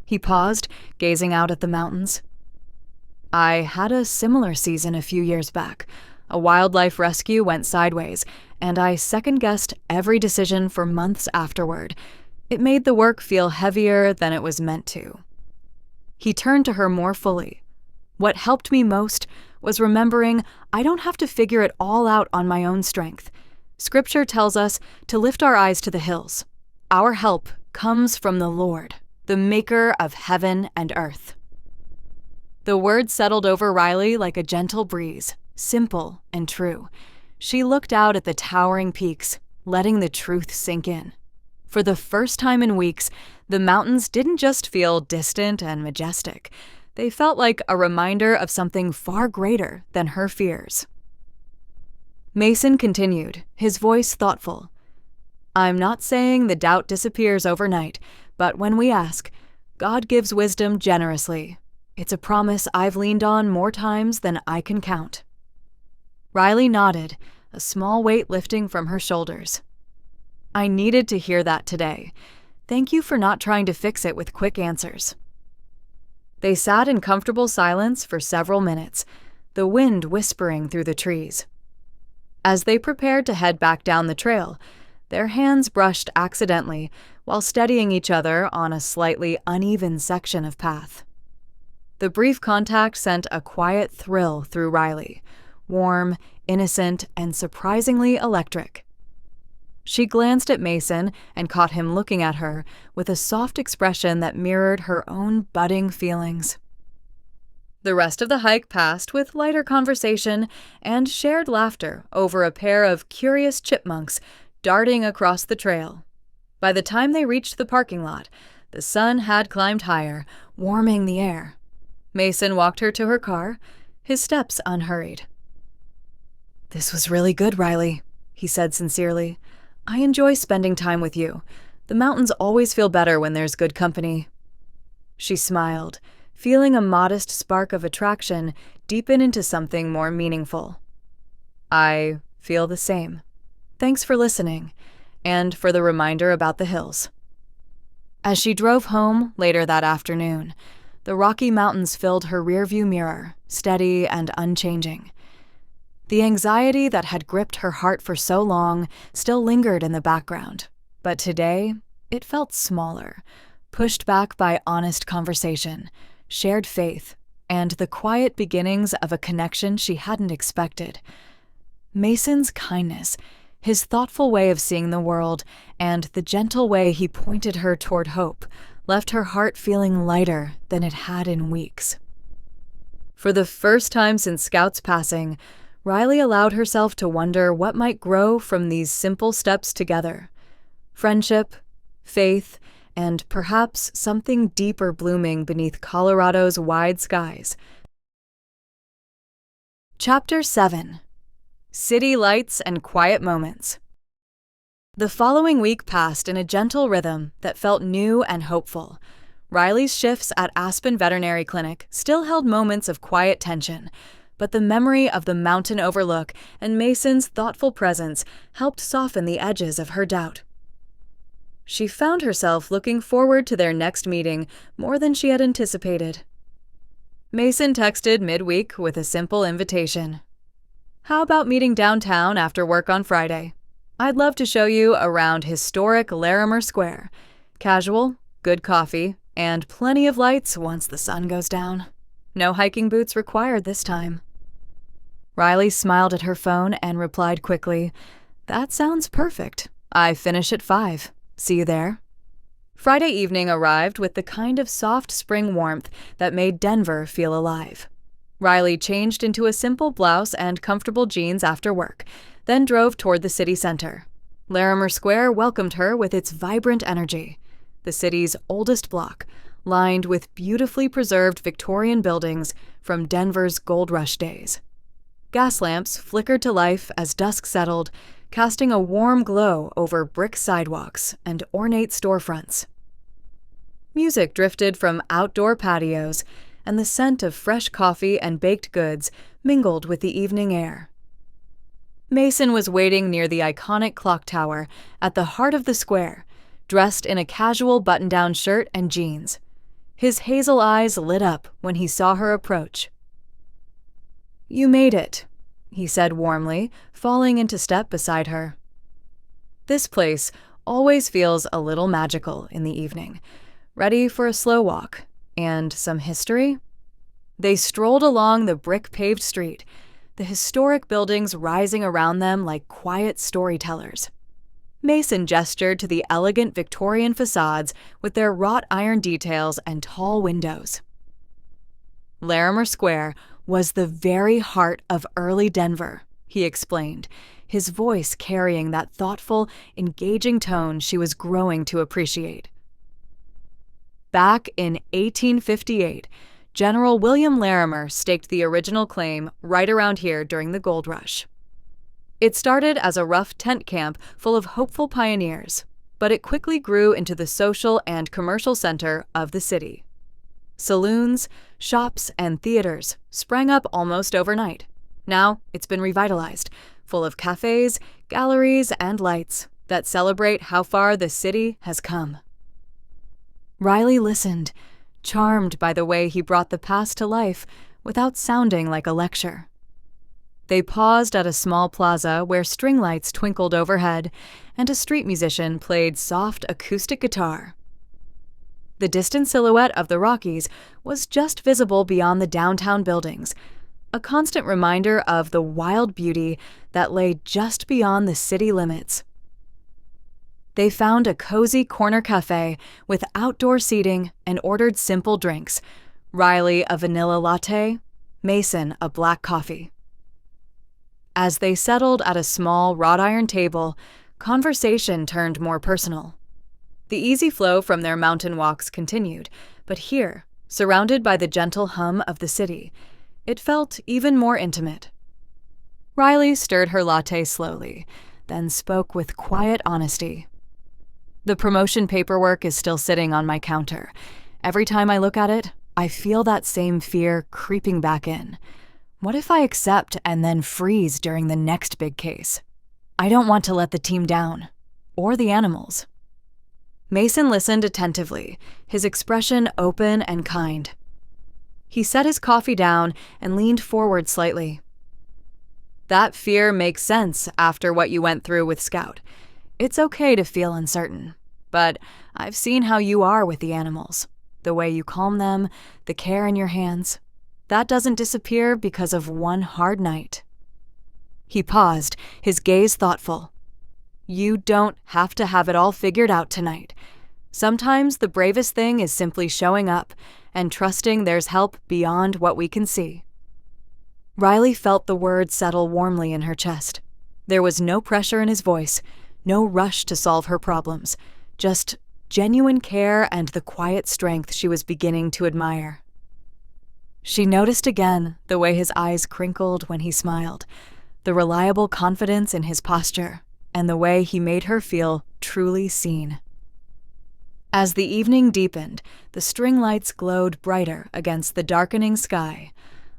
He paused, gazing out at the mountains. "I had a similar season a few years back. A wildlife rescue went sideways, and I second-guessed every decision for months afterward. It made the work feel heavier than it was meant to." He turned to her more fully. "What helped me most was remembering I don't have to figure it all out on my own strength. Scripture tells us to lift our eyes to the hills. Our help comes from the Lord, the maker of heaven and earth." The words settled over Riley like a gentle breeze, simple and true. She looked out at the towering peaks, letting the truth sink in. For the first time in weeks, the mountains didn't just feel distant and majestic. They felt like a reminder of something far greater than her fears. Mason continued, his voice thoughtful. "I'm not saying the doubt disappears overnight, but when we ask, God gives wisdom generously. It's a promise I've leaned on more times than I can count." Riley nodded, a small weight lifting from her shoulders. "I needed to hear that today. Thank you for not trying to fix it with quick answers." They sat in comfortable silence for several minutes, the wind whispering through the trees. As they prepared to head back down the trail, their hands brushed accidentally while steadying each other on a slightly uneven section of path. The brief contact sent a quiet thrill through Riley, warm, innocent, and surprisingly electric. She glanced at Mason and caught him looking at her with a soft expression that mirrored her own budding feelings. The rest of the hike passed with lighter conversation and shared laughter over a pair of curious chipmunks darting across the trail. By the time they reached the parking lot, the sun had climbed higher, warming the air. Mason walked her to her car, his steps unhurried. "This was really good, Riley," he said sincerely. "I enjoy spending time with you. The mountains always feel better when there's good company." She smiled, feeling a modest spark of attraction deepen into something more meaningful. "I feel the same. Thanks for listening, and for the reminder about the hills." As she drove home later that afternoon, the Rocky Mountains filled her rearview mirror, steady and unchanging. The anxiety that had gripped her heart for so long still lingered in the background, but today it felt smaller, pushed back by honest conversation, shared faith, and the quiet beginnings of a connection she hadn't expected. Mason's kindness, his thoughtful way of seeing the world, and the gentle way he pointed her toward hope left her heart feeling lighter than it had in weeks. For the first time since Scout's passing, Riley allowed herself to wonder what might grow from these simple steps together. Friendship, faith, and perhaps something deeper blooming beneath Colorado's wide skies. Chapter 7. City Lights and Quiet Moments. The following week passed in a gentle rhythm that felt new and hopeful. Riley's shifts at Aspen Veterinary Clinic still held moments of quiet tension, but the memory of the mountain overlook and Mason's thoughtful presence helped soften the edges of her doubt. She found herself looking forward to their next meeting more than she had anticipated. Mason texted midweek with a simple invitation. "How about meeting downtown after work on Friday? I'd love to show you around historic Larimer Square. Casual, good coffee, and plenty of lights once the sun goes down. No hiking boots required this time." Riley smiled at her phone and replied quickly, "That sounds perfect. I finish at 5. See you there." Friday evening arrived with the kind of soft spring warmth that made Denver feel alive. Riley changed into a simple blouse and comfortable jeans after work, then drove toward the city center. Larimer Square welcomed her with its vibrant energy. The city's oldest block, lined with beautifully preserved Victorian buildings from Denver's gold rush days. Gas lamps flickered to life as dusk settled, casting a warm glow over brick sidewalks and ornate storefronts. Music drifted from outdoor patios, and the scent of fresh coffee and baked goods mingled with the evening air. Mason was waiting near the iconic clock tower at the heart of the square, dressed in a casual button-down shirt and jeans. His hazel eyes lit up when he saw her approach. "You made it," he said warmly, falling into step beside her. This place always feels a little magical in the evening. Ready for a slow walk and some history? They strolled along the brick-paved street, the historic buildings rising around them like quiet storytellers. Mason gestured to the elegant Victorian facades with their wrought iron details and tall windows. Larimer Square was the very heart of early Denver, he explained, his voice carrying that thoughtful, engaging tone she was growing to appreciate. Back in 1858, General William Larimer staked the original claim right around here during the gold rush. It started as a rough tent camp full of hopeful pioneers, but it quickly grew into the social and commercial center of the city. Saloons, shops, and theaters sprang up almost overnight. Now it's been revitalized, full of cafes, galleries, and lights that celebrate how far the city has come. Riley listened, charmed by the way he brought the past to life without sounding like a lecture. They paused at a small plaza where string lights twinkled overhead and a street musician played soft acoustic guitar. The distant silhouette of the Rockies was just visible beyond the downtown buildings, a constant reminder of the wild beauty that lay just beyond the city limits. They found a cozy corner cafe with outdoor seating and ordered simple drinks, Riley a vanilla latte, Mason a black coffee. As they settled at a small wrought iron table, conversation turned more personal. The easy flow from their mountain walks continued, but here, surrounded by the gentle hum of the city, it felt even more intimate. Riley stirred her latte slowly, then spoke with quiet honesty. "The promotion paperwork is still sitting on my counter. Every time I look at it, I feel that same fear creeping back in. What if I accept and then freeze during the next big case? I don't want to let the team down, or the animals." Mason listened attentively, his expression open and kind. He set his coffee down and leaned forward slightly. "That fear makes sense after what you went through with Scout. It's okay to feel uncertain, but I've seen how you are with the animals. The way you calm them, the care in your hands. That doesn't disappear because of one hard night." He paused, his gaze thoughtful. "You don't have to have it all figured out tonight. Sometimes the bravest thing is simply showing up and trusting there's help beyond what we can see." Riley felt the words settle warmly in her chest. There was no pressure in his voice, no rush to solve her problems, just genuine care and the quiet strength she was beginning to admire. She noticed again the way his eyes crinkled when he smiled, the reliable confidence in his posture, and the way he made her feel truly seen. As the evening deepened, the string lights glowed brighter against the darkening sky.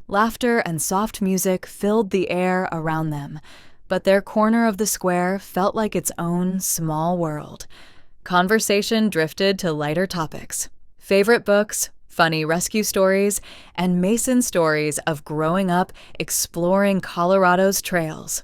Laughter and soft music filled the air around them, but their corner of the square felt like its own small world. Conversation drifted to lighter topics: favorite books, funny rescue stories, and Mason's stories of growing up exploring Colorado's trails.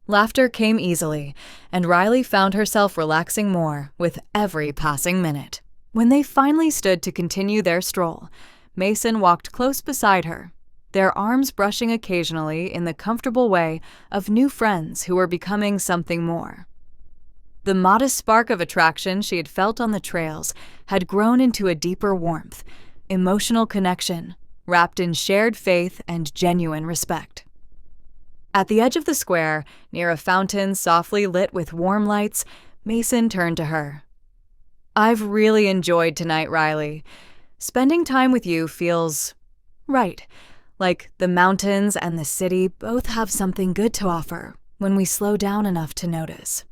Laughter came easily, and Riley found herself relaxing more with every passing minute. When they finally stood to continue their stroll, Mason walked close beside her, their arms brushing occasionally in the comfortable way of new friends who were becoming something more. The modest spark of attraction she had felt on the trails had grown into a deeper warmth, emotional connection, wrapped in shared faith and genuine respect. At the edge of the square, near a fountain softly lit with warm lights, Mason turned to her. "I've really enjoyed tonight, Riley. Spending time with you feels right, like the mountains and the city both have something good to offer when we slow down enough to notice."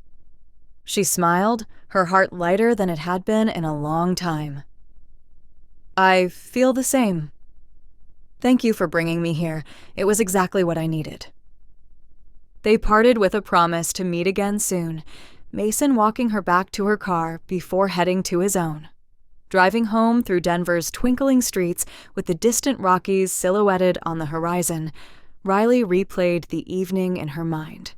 She smiled, her heart lighter than it had been in a long time. "I feel the same. Thank you for bringing me here. It was exactly what I needed." They parted with a promise to meet again soon, Mason walking her back to her car before heading to his own. Driving home through Denver's twinkling streets with the distant Rockies silhouetted on the horizon, Riley replayed the evening in her mind.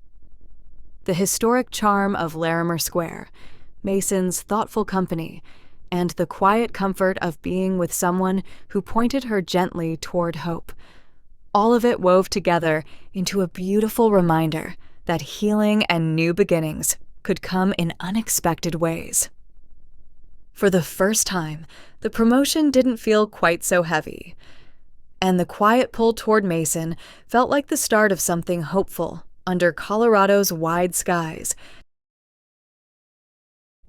The historic charm of Larimer Square, Mason's thoughtful company, and the quiet comfort of being with someone who pointed her gently toward hope. All of it wove together into a beautiful reminder that healing and new beginnings could come in unexpected ways. For the first time, the promotion didn't feel quite so heavy, and the quiet pull toward Mason felt like the start of something hopeful under Colorado's wide skies.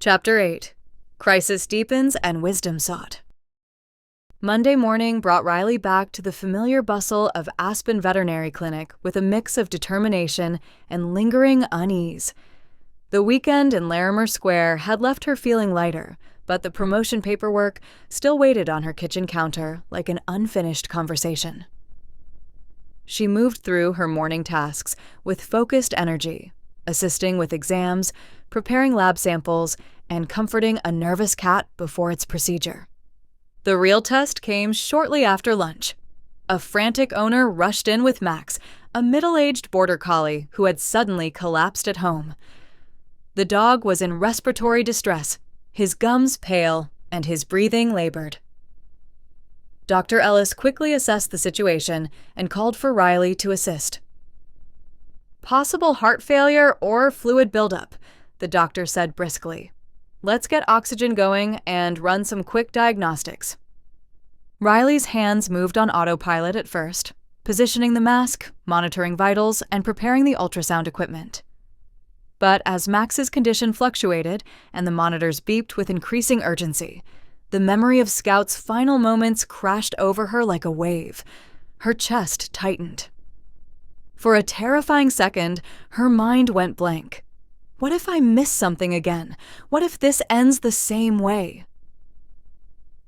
Chapter 8. Crisis Deepens and Wisdom Sought. Monday morning brought Riley back to the familiar bustle of Aspen Veterinary Clinic with a mix of determination and lingering unease. The weekend in Larimer Square had left her feeling lighter, but the promotion paperwork still waited on her kitchen counter like an unfinished conversation. She moved through her morning tasks with focused energy, assisting with exams, preparing lab samples, and comforting a nervous cat before its procedure. The real test came shortly after lunch. A frantic owner rushed in with Max, a middle-aged border collie who had suddenly collapsed at home. The dog was in respiratory distress, his gums pale, and his breathing labored. Dr. Ellis quickly assessed the situation and called for Riley to assist. "Possible heart failure or fluid buildup," the doctor said briskly. "Let's get oxygen going and run some quick diagnostics." Riley's hands moved on autopilot at first, positioning the mask, monitoring vitals, and preparing the ultrasound equipment. But as Max's condition fluctuated and the monitors beeped with increasing urgency, the memory of Scout's final moments crashed over her like a wave. Her chest tightened. For a terrifying second, her mind went blank. What if I miss something again? What if this ends the same way?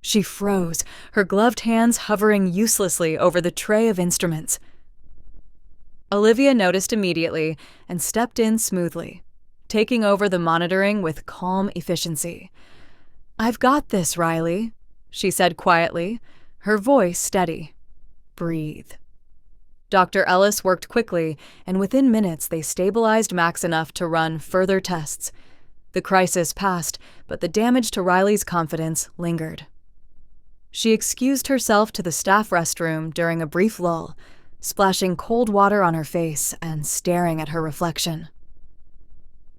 She froze, her gloved hands hovering uselessly over the tray of instruments. Olivia noticed immediately and stepped in smoothly, taking over the monitoring with calm efficiency. "I've got this, Riley," she said quietly, her voice steady. "Breathe." Dr. Ellis worked quickly, and within minutes they stabilized Max enough to run further tests. The crisis passed, but the damage to Riley's confidence lingered. She excused herself to the staff restroom during a brief lull, splashing cold water on her face and staring at her reflection.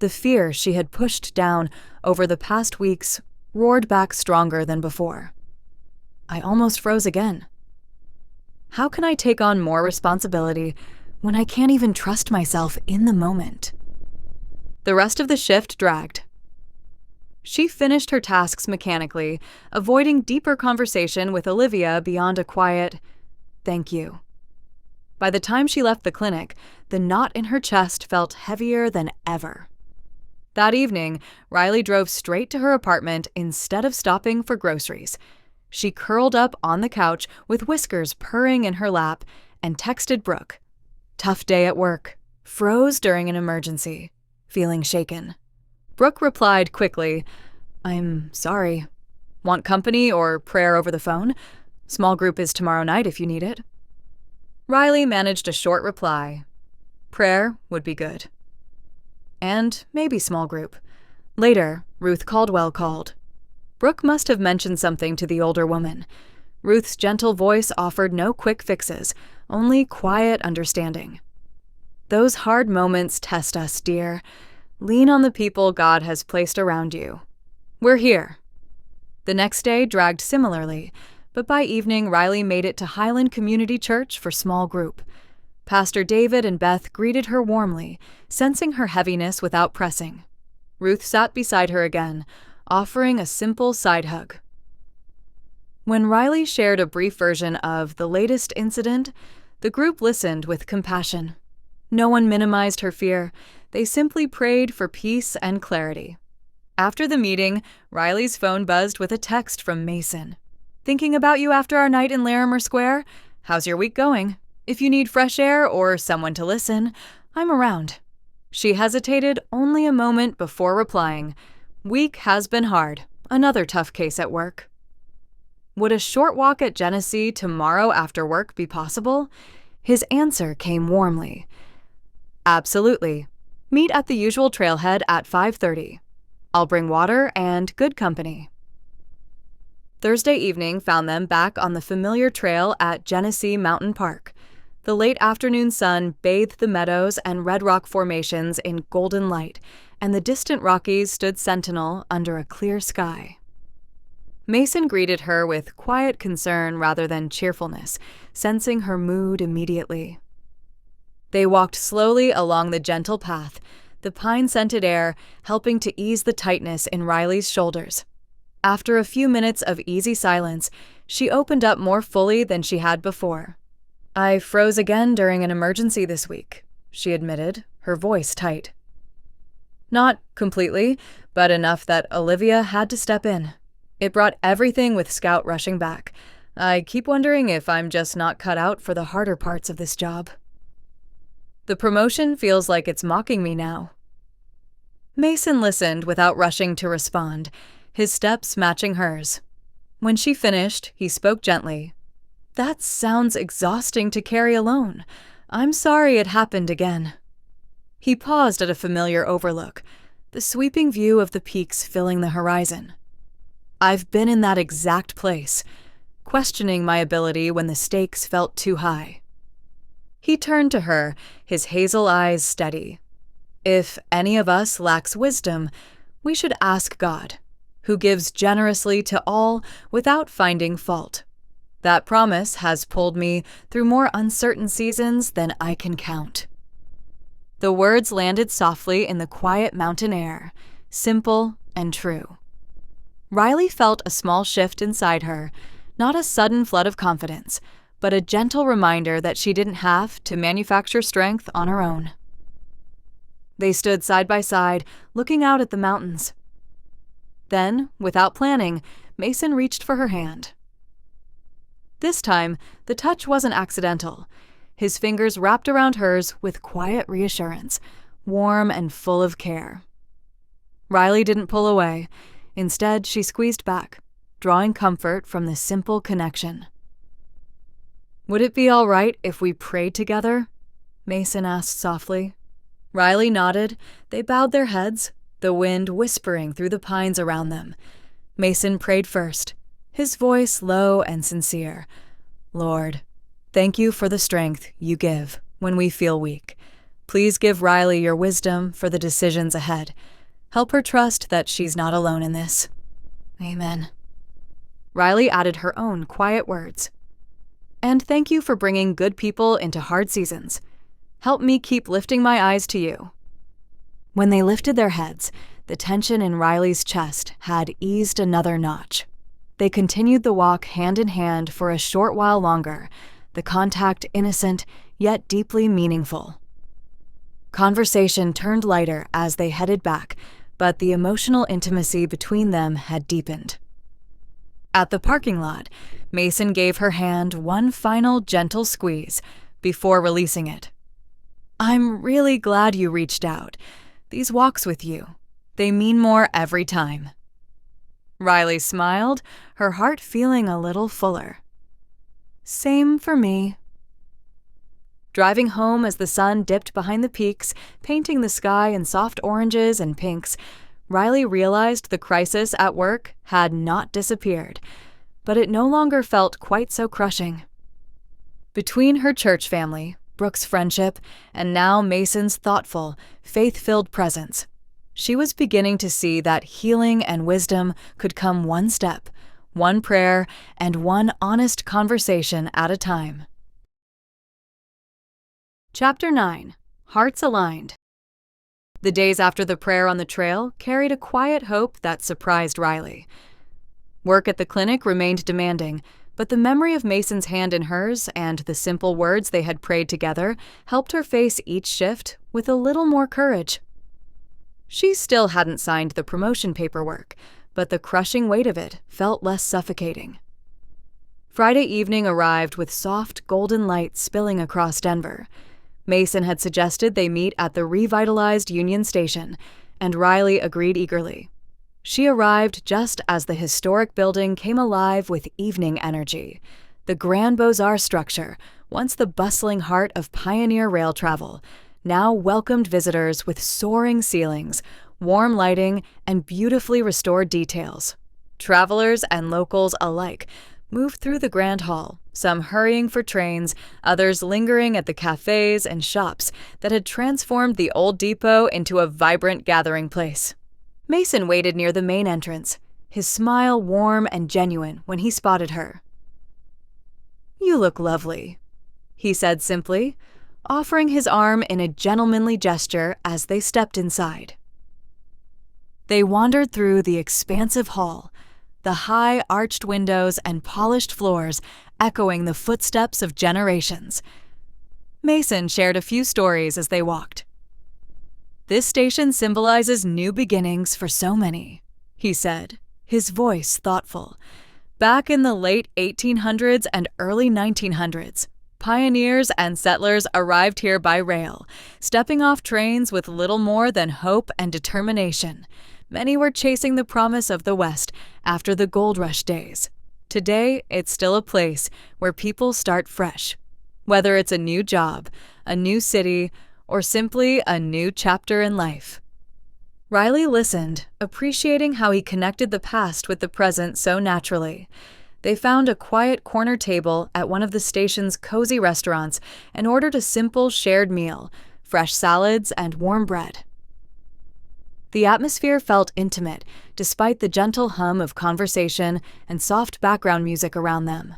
The fear she had pushed down over the past weeks roared back stronger than before. I almost froze again. How can I take on more responsibility when I can't even trust myself in the moment? The rest of the shift dragged. She finished her tasks mechanically, avoiding deeper conversation with Olivia beyond a quiet, "Thank you." By the time she left the clinic, the knot in her chest felt heavier than ever. That evening, Riley drove straight to her apartment instead of stopping for groceries. She curled up on the couch with Whiskers purring in her lap and texted Brooke. "Tough day at work. Froze during an emergency. Feeling shaken." Brooke replied quickly, "I'm sorry. Want company or prayer over the phone? Small group is tomorrow night if you need it." Riley managed a short reply. Prayer would be good. And maybe small group. Later, Ruth Caldwell called. Brooke must have mentioned something to the older woman. Ruth's gentle voice offered no quick fixes, only quiet understanding. "Those hard moments test us, dear. Lean on the people God has placed around you. We're here." The next day dragged similarly, but by evening Riley made it to Highland Community Church for small group. Pastor David and Beth greeted her warmly, sensing her heaviness without pressing. Ruth sat beside her again, offering a simple side hug. When Riley shared a brief version of the latest incident, the group listened with compassion. No one minimized her fear. They simply prayed for peace and clarity. After the meeting, Riley's phone buzzed with a text from Mason. "Thinking about you after our night in Larimer Square? How's your week going? If you need fresh air or someone to listen, I'm around." She hesitated only a moment before replying, "Week has been hard. Another tough case at work." Would a short walk at Genesee tomorrow after work be possible? His answer came warmly. "Absolutely. Meet at the usual trailhead at 5:30. I'll bring water and good company." Thursday evening found them back on the familiar trail at Genesee Mountain Park. The late afternoon sun bathed the meadows and red rock formations in golden light, and the distant Rockies stood sentinel under a clear sky. Mason greeted her with quiet concern rather than cheerfulness, sensing her mood immediately. They walked slowly along the gentle path, the pine-scented air helping to ease the tightness in Riley's shoulders. After a few minutes of easy silence, she opened up more fully than she had before. "I froze again during an emergency this week," she admitted, her voice tight. "Not completely, but enough that Olivia had to step in. It brought everything with Scout rushing back. I keep wondering if I'm just not cut out for the harder parts of this job. The promotion feels like it's mocking me now." Mason listened without rushing to respond, his steps matching hers. When she finished, he spoke gently. "That sounds exhausting to carry alone. I'm sorry it happened again." He paused at a familiar overlook, the sweeping view of the peaks filling the horizon. "I've been in that exact place, questioning my ability when the stakes felt too high." He turned to her, his hazel eyes steady. "If any of us lacks wisdom, we should ask God, who gives generously to all without finding fault. That promise has pulled me through more uncertain seasons than I can count." The words landed softly in the quiet mountain air, simple and true. Riley felt a small shift inside her, not a sudden flood of confidence, but a gentle reminder that she didn't have to manufacture strength on her own. They stood side by side, looking out at the mountains. Then, without planning, Mason reached for her hand. This time, the touch wasn't accidental. His fingers wrapped around hers with quiet reassurance, warm and full of care. Riley didn't pull away. Instead, she squeezed back, drawing comfort from the simple connection. "Would it be all right if we prayed together?" Mason asked softly. Riley nodded. They bowed their heads, the wind whispering through the pines around them. Mason prayed first, his voice low and sincere. "Lord, thank you for the strength you give when we feel weak. Please give Riley your wisdom for the decisions ahead. Help her trust that she's not alone in this. Amen." Riley added her own quiet words. "And thank you for bringing good people into hard seasons. Help me keep lifting my eyes to you." When they lifted their heads, the tension in Riley's chest had eased another notch. They continued the walk hand in hand for a short while longer, the contact innocent yet deeply meaningful. Conversation turned lighter as they headed back, but the emotional intimacy between them had deepened. At the parking lot, Mason gave her hand one final gentle squeeze before releasing it. "I'm really glad you reached out. These walks with you, they mean more every time." Riley smiled, her heart feeling a little fuller. "Same for me." Driving home as the sun dipped behind the peaks, painting the sky in soft oranges and pinks, Riley realized the crisis at work had not disappeared, but it no longer felt quite so crushing. Between her church family, Brooke's friendship, and now Mason's thoughtful, faith-filled presence, she was beginning to see that healing and wisdom could come one step, one prayer, and one honest conversation at a time. Chapter 9. Hearts Aligned. The days after the prayer on the trail carried a quiet hope that surprised Riley. Work at the clinic remained demanding, but the memory of Mason's hand in hers and the simple words they had prayed together helped her face each shift with a little more courage. She still hadn't signed the promotion paperwork, but the crushing weight of it felt less suffocating. Friday evening arrived with soft golden light spilling across Denver. Mason had suggested they meet at the revitalized Union Station, and Riley agreed eagerly. She arrived just as the historic building came alive with evening energy. The Grand Beaux-Arts structure, once the bustling heart of pioneer rail travel, now welcomed visitors with soaring ceilings, warm lighting, and beautifully restored details. Travelers and locals alike moved through the Grand Hall, some hurrying for trains, others lingering at the cafes and shops that had transformed the old depot into a vibrant gathering place. Mason waited near the main entrance, his smile warm and genuine when he spotted her. "You look lovely," he said simply, offering his arm in a gentlemanly gesture as they stepped inside. They wandered through the expansive hall, the high arched windows and polished floors echoing the footsteps of generations. Mason shared a few stories as they walked. "This station symbolizes new beginnings for so many," he said, his voice thoughtful. "Back in the late 1800s and early 1900s, pioneers and settlers arrived here by rail, stepping off trains with little more than hope and determination. Many were chasing the promise of the West after the gold rush days. Today, it's still a place where people start fresh, whether it's a new job, a new city, or simply a new chapter in life." Riley listened, appreciating how he connected the past with the present so naturally. They found a quiet corner table at one of the station's cozy restaurants and ordered a simple shared meal, fresh salads and warm bread. The atmosphere felt intimate, despite the gentle hum of conversation and soft background music around them.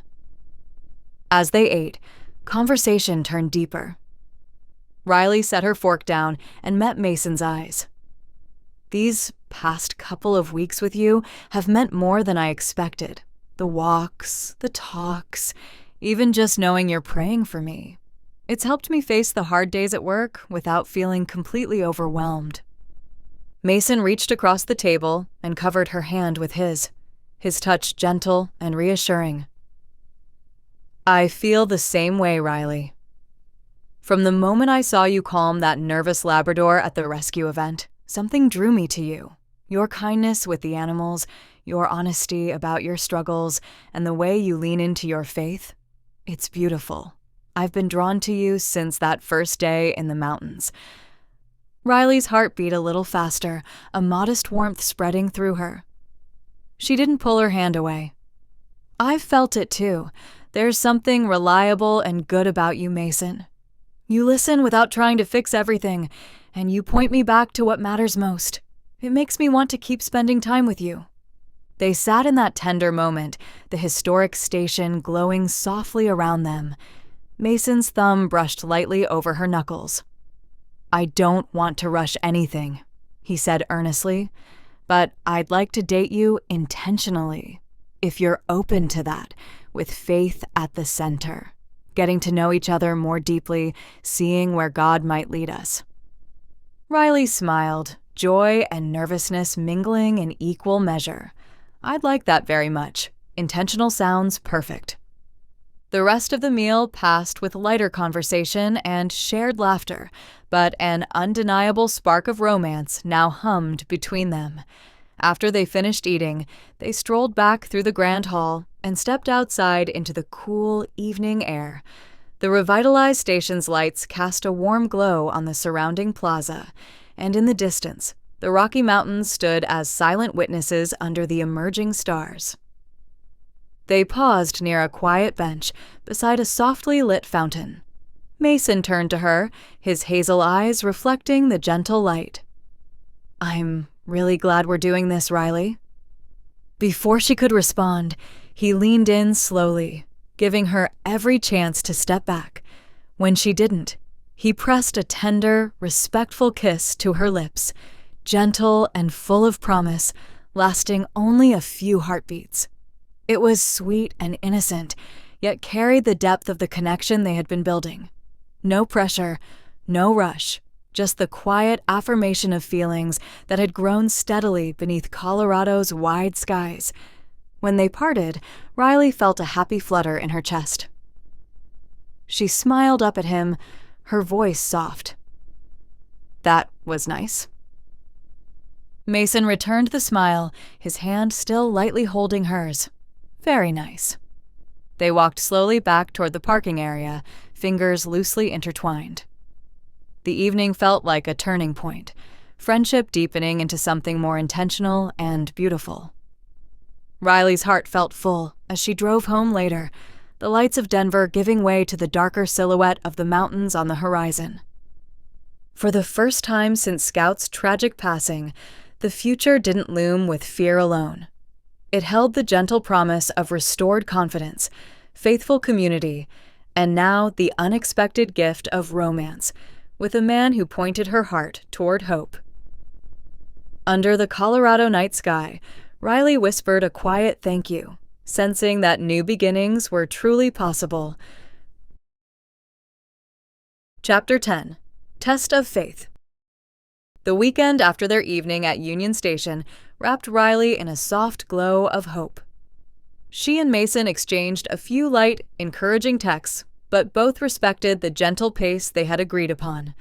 As they ate, conversation turned deeper. Riley set her fork down and met Mason's eyes. "These past couple of weeks with you have meant more than I expected. The walks, the talks, even just knowing you're praying for me. It's helped me face the hard days at work without feeling completely overwhelmed." Mason reached across the table and covered her hand with his touch gentle and reassuring. "I feel the same way, Riley. From the moment I saw you calm that nervous Labrador at the rescue event, something drew me to you. Your kindness with the animals, your honesty about your struggles, and the way you lean into your faith. It's beautiful. I've been drawn to you since that first day in the mountains." Riley's heart beat a little faster, a modest warmth spreading through her. She didn't pull her hand away. "I've felt it too. There's something reliable and good about you, Mason. You listen without trying to fix everything, and you point me back to what matters most. It makes me want to keep spending time with you." They sat in that tender moment, the historic station glowing softly around them. Mason's thumb brushed lightly over her knuckles. "I don't want to rush anything," he said earnestly, "but I'd like to date you intentionally, if you're open to that, with faith at the center, getting to know each other more deeply, seeing where God might lead us." Riley smiled, joy and nervousness mingling in equal measure. "I'd like that very much. Intentional sounds perfect." The rest of the meal passed with lighter conversation and shared laughter, but an undeniable spark of romance now hummed between them. After they finished eating, they strolled back through the grand hall and stepped outside into the cool evening air. The revitalized station's lights cast a warm glow on the surrounding plaza, and in the distance, the Rocky Mountains stood as silent witnesses under the emerging stars. They paused near a quiet bench beside a softly lit fountain. Mason turned to her, his hazel eyes reflecting the gentle light. "I'm really glad we're doing this, Riley." Before she could respond, he leaned in slowly, giving her every chance to step back. When she didn't, he pressed a tender, respectful kiss to her lips, gentle and full of promise, lasting only a few heartbeats. It was sweet and innocent, yet carried the depth of the connection they had been building. No pressure, no rush, just the quiet affirmation of feelings that had grown steadily beneath Colorado's wide skies. When they parted, Riley felt a happy flutter in her chest. She smiled up at him, her voice soft. "That was nice." Mason returned the smile, his hand still lightly holding hers. "Very nice." They walked slowly back toward the parking area, fingers loosely intertwined. The evening felt like a turning point, friendship deepening into something more intentional and beautiful. Riley's heart felt full as she drove home later, the lights of Denver giving way to the darker silhouette of the mountains on the horizon. For the first time since Scout's tragic passing, the future didn't loom with fear alone. It held the gentle promise of restored confidence, faithful community, and now the unexpected gift of romance, with a man who pointed her heart toward hope. Under the Colorado night sky, Riley whispered a quiet thank you, sensing that new beginnings were truly possible. Chapter 10. Test of Faith. The weekend after their evening at Union Station wrapped Riley in a soft glow of hope. She and Mason exchanged a few light, encouraging texts, but both respected the gentle pace they had agreed upon.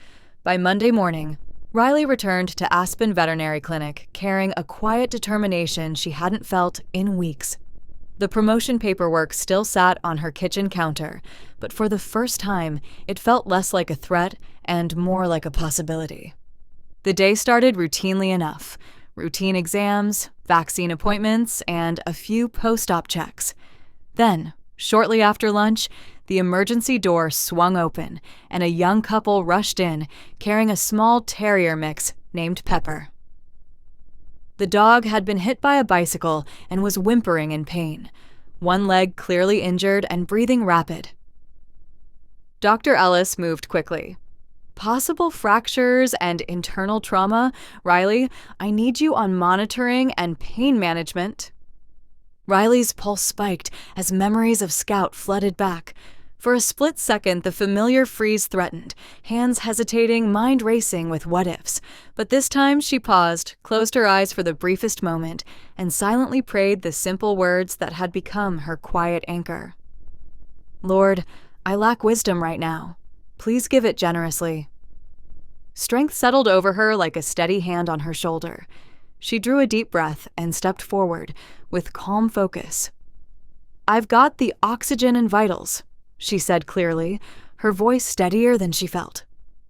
By Monday morning, Riley returned to Aspen Veterinary Clinic carrying a quiet determination she hadn't felt in weeks. The promotion paperwork still sat on her kitchen counter, but for the first time, it felt less like a threat and more like a possibility. The day started routinely enough. Routine exams, vaccine appointments, and a few post-op checks. Then, shortly after lunch, the emergency door swung open, and a young couple rushed in, carrying a small terrier mix named Pepper. The dog had been hit by a bicycle and was whimpering in pain, one leg clearly injured and breathing rapid. Dr. Ellis moved quickly. "Possible fractures and internal trauma. Riley, I need you on monitoring and pain management." Riley's pulse spiked as memories of Scout flooded back. For a split second, the familiar freeze threatened, hands hesitating, mind racing with what-ifs. But this time she paused, closed her eyes for the briefest moment, and silently prayed the simple words that had become her quiet anchor. "Lord, I lack wisdom right now. Please give it generously." Strength settled over her like a steady hand on her shoulder. She drew a deep breath and stepped forward, with calm focus. "I've got the oxygen and vitals," she said clearly, her voice steadier than she felt.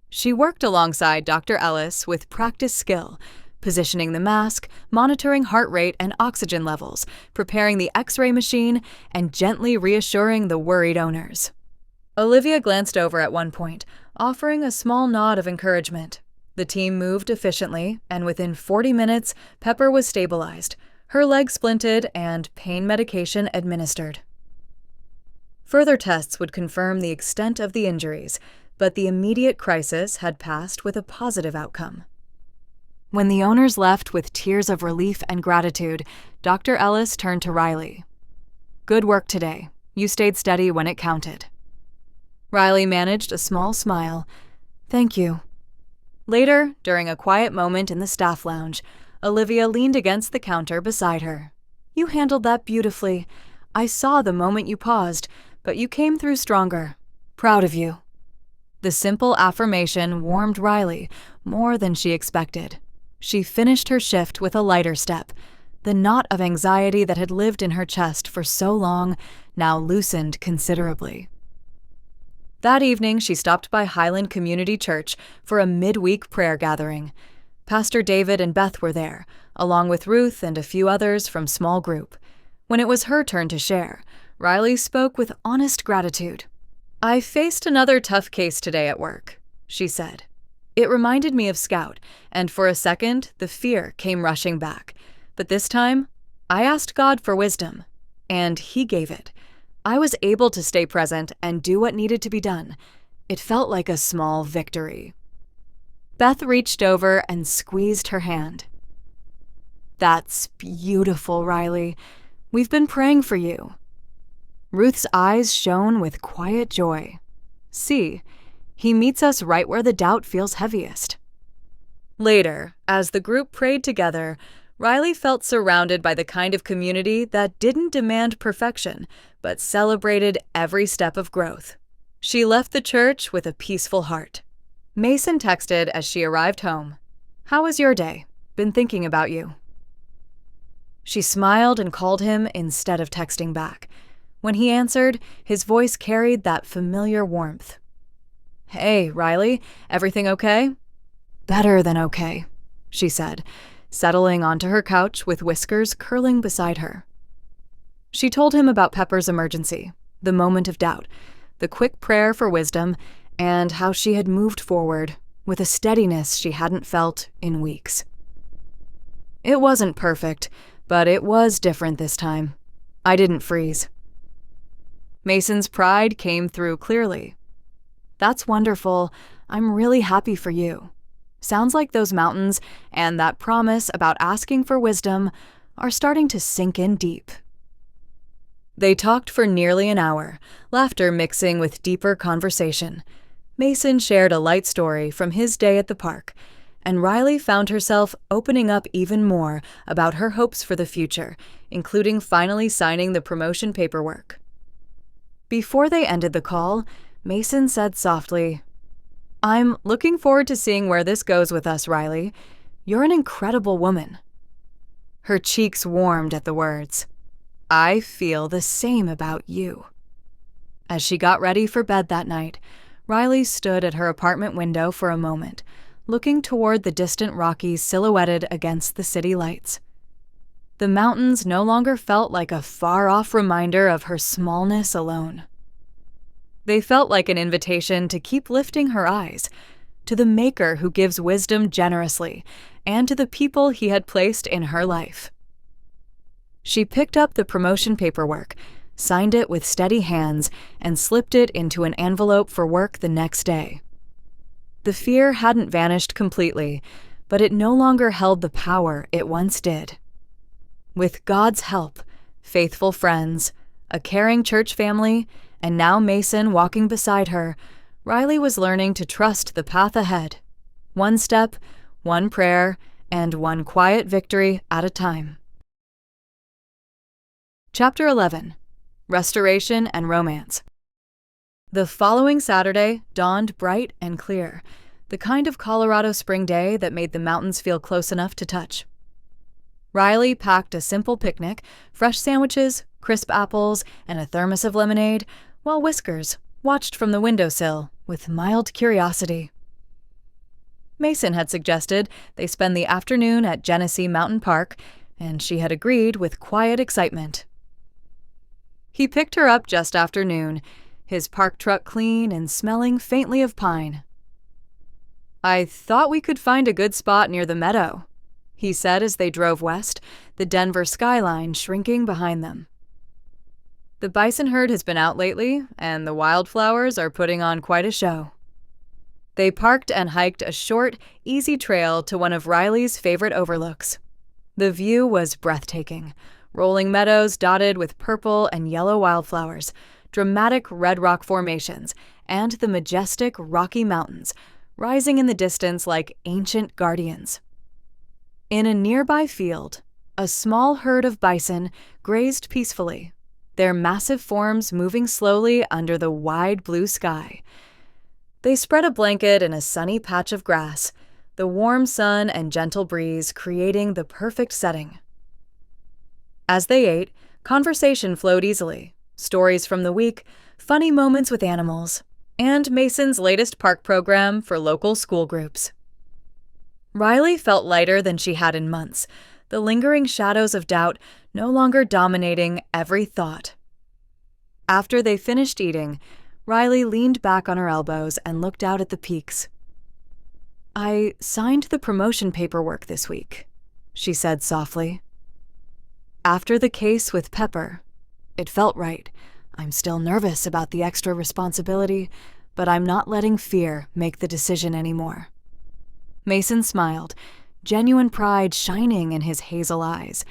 She worked alongside Dr. Ellis with practiced skill, positioning the mask, monitoring heart rate and oxygen levels, preparing the X-ray machine, and gently reassuring the worried owners. Olivia glanced over at one point, offering a small nod of encouragement. The team moved efficiently, and within 40 minutes, Pepper was stabilized, her leg splinted, and pain medication administered. Further tests would confirm the extent of the injuries, but the immediate crisis had passed with a positive outcome. When the owners left with tears of relief and gratitude, Dr. Ellis turned to Riley. "Good work today. You stayed steady when it counted." Riley managed a small smile. "Thank you." Later, during a quiet moment in the staff lounge, Olivia leaned against the counter beside her. "You handled that beautifully. I saw the moment you paused, but you came through stronger. Proud of you." The simple affirmation warmed Riley more than she expected. She finished her shift with a lighter step. The knot of anxiety that had lived in her chest for so long now loosened considerably. That evening, she stopped by Highland Community Church for a midweek prayer gathering. Pastor David and Beth were there, along with Ruth and a few others from small group. When it was her turn to share, Riley spoke with honest gratitude. "I faced another tough case today at work," she said. "It reminded me of Scout, and for a second, the fear came rushing back. But this time, I asked God for wisdom, and He gave it. I was able to stay present and do what needed to be done. It felt like a small victory." Beth reached over and squeezed her hand. "That's beautiful, Riley. We've been praying for you." Ruth's eyes shone with quiet joy. "See, He meets us right where the doubt feels heaviest." Later, as the group prayed together, Riley felt surrounded by the kind of community that didn't demand perfection, but celebrated every step of growth. She left the church with a peaceful heart. Mason texted as she arrived home. "How was your day? Been thinking about you." She smiled and called him instead of texting back. When he answered, his voice carried that familiar warmth. "Hey, Riley, everything okay?" "Better than okay," she said, settling onto her couch with Whiskers curling beside her. She told him about Pepper's emergency, the moment of doubt, the quick prayer for wisdom, and how she had moved forward with a steadiness she hadn't felt in weeks. "It wasn't perfect, but it was different this time. I didn't freeze." Mason's pride came through clearly. "That's wonderful. I'm really happy for you. Sounds like those mountains and that promise about asking for wisdom are starting to sink in deep." They talked for nearly an hour, laughter mixing with deeper conversation. Mason shared a light story from his day at the park, and Riley found herself opening up even more about her hopes for the future, including finally signing the promotion paperwork. Before they ended the call, Mason said softly, "I'm looking forward to seeing where this goes with us, Riley. You're an incredible woman." Her cheeks warmed at the words. "I feel the same about you." As she got ready for bed that night, Riley stood at her apartment window for a moment, looking toward the distant Rockies silhouetted against the city lights. The mountains no longer felt like a far-off reminder of her smallness alone. They felt like an invitation to keep lifting her eyes, to the Maker who gives wisdom generously, and to the people He had placed in her life. She picked up the promotion paperwork, signed it with steady hands, and slipped it into an envelope for work the next day. The fear hadn't vanished completely, but it no longer held the power it once did. With God's help, faithful friends, a caring church family, and now Mason walking beside her, Riley was learning to trust the path ahead, one step, one prayer, and one quiet victory at a time. Chapter 11. Restoration and Romance. The following Saturday dawned bright and clear, the kind of Colorado spring day that made the mountains feel close enough to touch. Riley packed a simple picnic, fresh sandwiches, crisp apples, and a thermos of lemonade, while Whiskers watched from the windowsill with mild curiosity. Mason had suggested they spend the afternoon at Genesee Mountain Park, and she had agreed with quiet excitement. He picked her up just after noon, his park truck clean and smelling faintly of pine. "I thought we could find a good spot near the meadow," he said as they drove west, the Denver skyline shrinking behind them. "The bison herd has been out lately, and the wildflowers are putting on quite a show." They parked and hiked a short, easy trail to one of Riley's favorite overlooks. The view was breathtaking. Rolling meadows dotted with purple and yellow wildflowers, dramatic red rock formations, and the majestic Rocky Mountains, rising in the distance like ancient guardians. In a nearby field, a small herd of bison grazed peacefully, their massive forms moving slowly under the wide blue sky. They spread a blanket in a sunny patch of grass, the warm sun and gentle breeze creating the perfect setting. As they ate, conversation flowed easily. Stories from the week, funny moments with animals, and Mason's latest park program for local school groups. Riley felt lighter than she had in months, the lingering shadows of doubt no longer dominating every thought. After they finished eating, Riley leaned back on her elbows and looked out at the peaks. "I signed the promotion paperwork this week," she said softly. "After the case with Pepper, it felt right. I'm still nervous about the extra responsibility, but I'm not letting fear make the decision anymore." Mason smiled, genuine pride shining in his hazel eyes.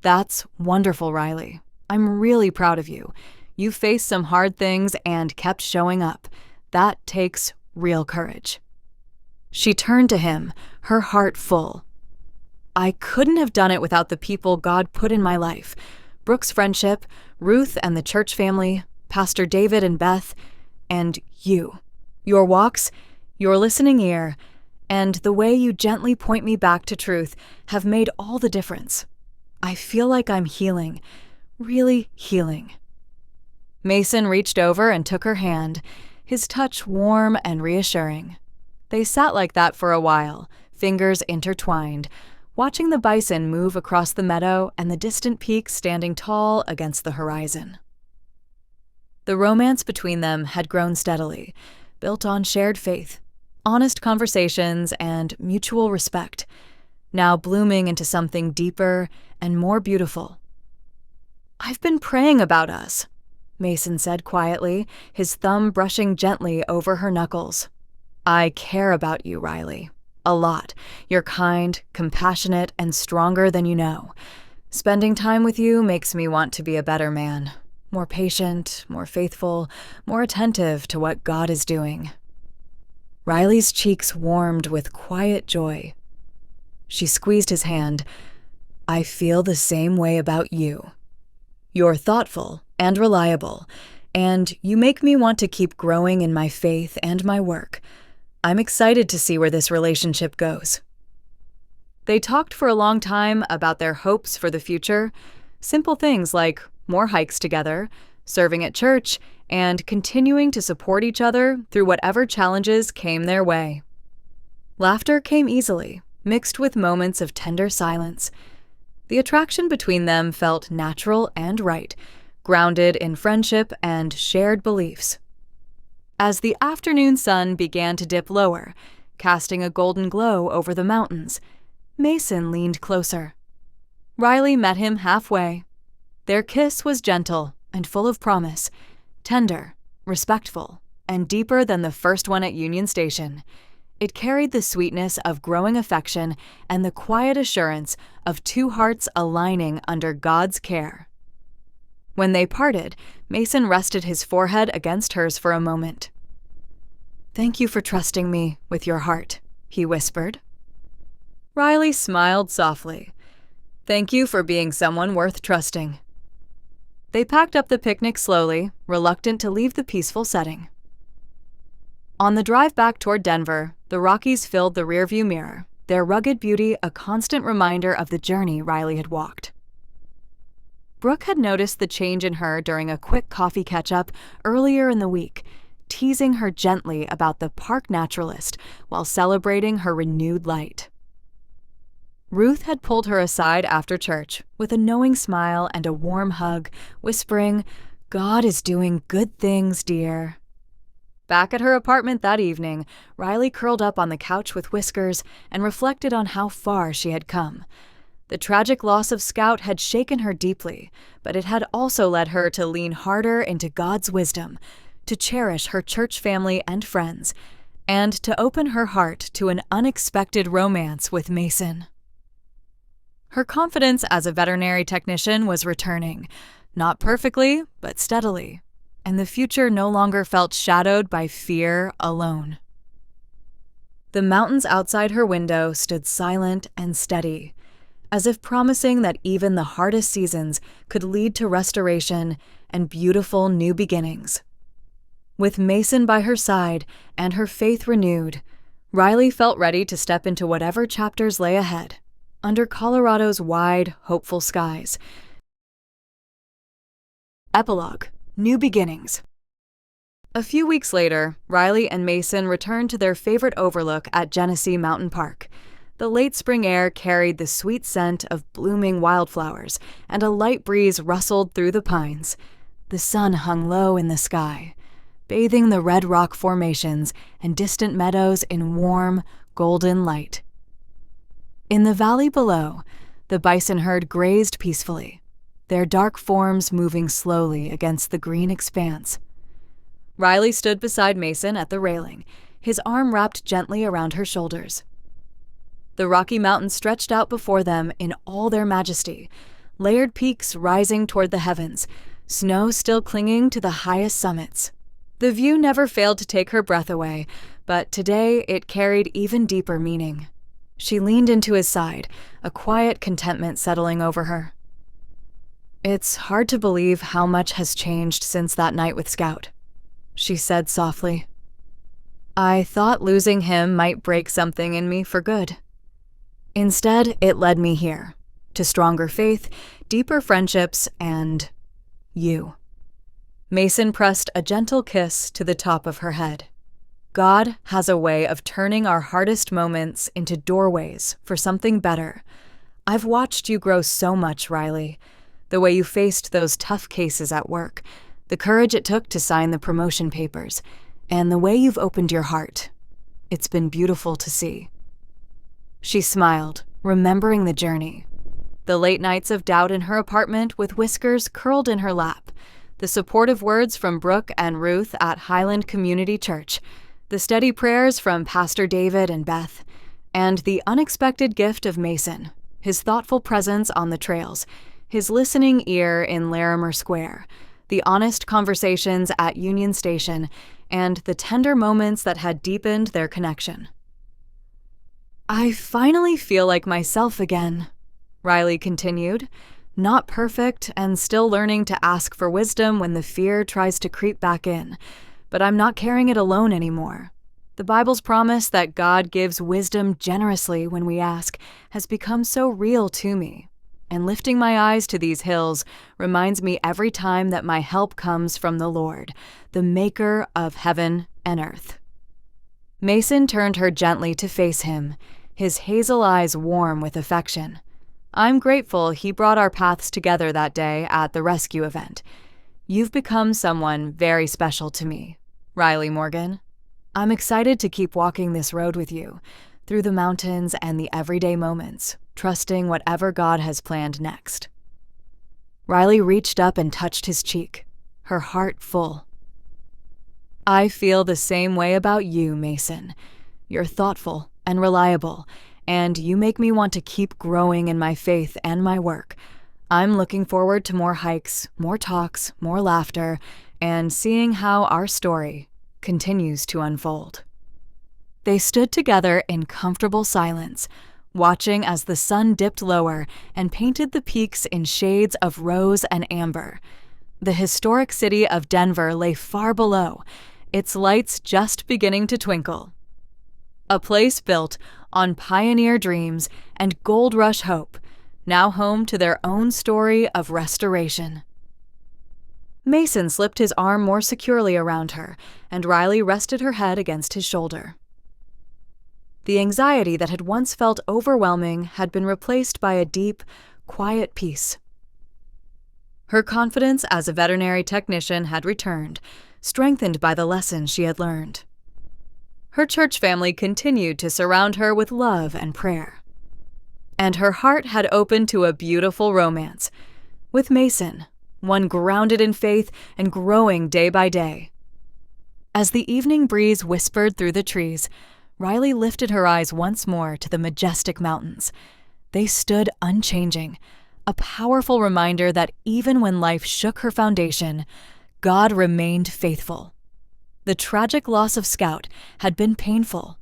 "That's wonderful, Riley. I'm really proud of you. You faced some hard things and kept showing up. That takes real courage." She turned to him, her heart full. "I couldn't have done it without the people God put in my life. Brooke's friendship, Ruth and the church family, Pastor David and Beth, and you. Your walks, your listening ear, and the way you gently point me back to truth have made all the difference. I feel like I'm healing, really healing." Mason reached over and took her hand, his touch warm and reassuring. They sat like that for a while, fingers intertwined, watching the bison move across the meadow and the distant peaks standing tall against the horizon. The romance between them had grown steadily, built on shared faith, honest conversations, and mutual respect, now blooming into something deeper and more beautiful. "I've been praying about us," Mason said quietly, his thumb brushing gently over her knuckles. "I care about you, Riley. A lot. You're kind, compassionate, and stronger than you know. Spending time with you makes me want to be a better man. More patient, more faithful, more attentive to what God is doing." Riley's cheeks warmed with quiet joy. She squeezed his hand. "I feel the same way about you. You're thoughtful and reliable, and you make me want to keep growing in my faith and my work. I'm excited to see where this relationship goes." They talked for a long time about their hopes for the future, simple things like more hikes together, serving at church, and continuing to support each other through whatever challenges came their way. Laughter came easily, mixed with moments of tender silence. The attraction between them felt natural and right, grounded in friendship and shared beliefs. As the afternoon sun began to dip lower, casting a golden glow over the mountains, Mason leaned closer. Riley met him halfway. Their kiss was gentle and full of promise, tender, respectful, and deeper than the first one at Union Station. It carried the sweetness of growing affection and the quiet assurance of two hearts aligning under God's care. When they parted, Mason rested his forehead against hers for a moment. "Thank you for trusting me with your heart," he whispered. Riley smiled softly. "Thank you for being someone worth trusting." They packed up the picnic slowly, reluctant to leave the peaceful setting. On the drive back toward Denver, the Rockies filled the rearview mirror, their rugged beauty a constant reminder of the journey Riley had walked. Brooke had noticed the change in her during a quick coffee catch-up earlier in the week, teasing her gently about the park naturalist while celebrating her renewed light. Ruth had pulled her aside after church with a knowing smile and a warm hug, whispering, "God is doing good things, dear." Back at her apartment that evening, Riley curled up on the couch with Whiskers and reflected on how far she had come. The tragic loss of Scout had shaken her deeply, but it had also led her to lean harder into God's wisdom, to cherish her church family and friends, and to open her heart to an unexpected romance with Mason. Her confidence as a veterinary technician was returning, not perfectly, but steadily, and the future no longer felt shadowed by fear alone. The mountains outside her window stood silent and steady, as if promising that even the hardest seasons could lead to restoration and beautiful new beginnings. With Mason by her side and her faith renewed, Riley felt ready to step into whatever chapters lay ahead, under Colorado's wide, hopeful skies. Epilogue: New Beginnings. A few weeks later, Riley and Mason returned to their favorite overlook at Genesee Mountain Park. The late spring air carried the sweet scent of blooming wildflowers, and a light breeze rustled through the pines. The sun hung low in the sky, bathing the red rock formations and distant meadows in warm, golden light. In the valley below, the bison herd grazed peacefully, their dark forms moving slowly against the green expanse. Riley stood beside Mason at the railing, his arm wrapped gently around her shoulders. The Rocky Mountains stretched out before them in all their majesty, layered peaks rising toward the heavens, snow still clinging to the highest summits. The view never failed to take her breath away, but today it carried even deeper meaning. She leaned into his side, a quiet contentment settling over her. "It's hard to believe how much has changed since that night with Scout," she said softly. "I thought losing him might break something in me for good. Instead, it led me here, to stronger faith, deeper friendships, and you." Mason pressed a gentle kiss to the top of her head. God has a way of turning our hardest moments into doorways for something better. I've watched you grow so much, Riley. The way you faced those tough cases at work, the courage it took to sign the promotion papers, and the way you've opened your heart. It's been beautiful to see. She smiled, remembering the journey. The late nights of doubt in her apartment with Whiskers curled in her lap, the supportive words from Brooke and Ruth at Highland Community Church, the steady prayers from Pastor David and Beth, and the unexpected gift of Mason, his thoughtful presence on the trails, his listening ear in Larimer Square, the honest conversations at Union Station, and the tender moments that had deepened their connection. "I finally feel like myself again," Riley continued, "not perfect and still learning to ask for wisdom when the fear tries to creep back in, but I'm not carrying it alone anymore. The Bible's promise that God gives wisdom generously when we ask has become so real to me, and lifting my eyes to these hills reminds me every time that my help comes from the Lord, the maker of heaven and earth." Mason turned her gently to face him, his hazel eyes warm with affection. "I'm grateful he brought our paths together that day at the rescue event. You've become someone very special to me, Riley Morgan. I'm excited to keep walking this road with you, through the mountains and the everyday moments, trusting whatever God has planned next." Riley reached up and touched his cheek, her heart full. "I feel the same way about you, Mason. You're thoughtful and reliable, and you make me want to keep growing in my faith and my work. I'm looking forward to more hikes, more talks, more laughter, and seeing how our story continues to unfold." They stood together in comfortable silence, watching as the sun dipped lower and painted the peaks in shades of rose and amber. The historic city of Denver lay far below, its lights just beginning to twinkle. A place built on pioneer dreams and gold rush hope, now home to their own story of restoration. Mason slipped his arm more securely around her, and Riley rested her head against his shoulder. The anxiety that had once felt overwhelming had been replaced by a deep, quiet peace. Her confidence as a veterinary technician had returned, strengthened by the lessons she had learned. Her church family continued to surround her with love and prayer. And her heart had opened to a beautiful romance with Mason, one grounded in faith and growing day by day. As the evening breeze whispered through the trees, Riley lifted her eyes once more to the majestic mountains. They stood unchanging, a powerful reminder that even when life shook her foundation, God remained faithful. The tragic loss of Scout had been painful,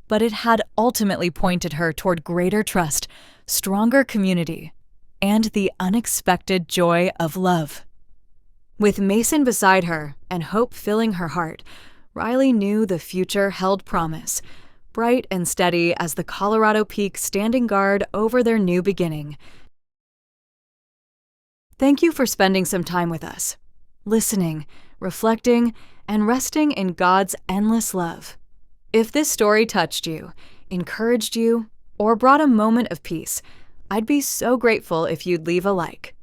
but it had ultimately pointed her toward greater trust, stronger community, and the unexpected joy of love. With Mason beside her and hope filling her heart, Riley knew the future held promise, bright and steady as the Colorado Peak standing guard over their new beginning. Thank you for spending some time with us, listening, reflecting, and resting in God's endless love. If this story touched you, encouraged you, or brought a moment of peace, I'd be so grateful if you'd leave a like.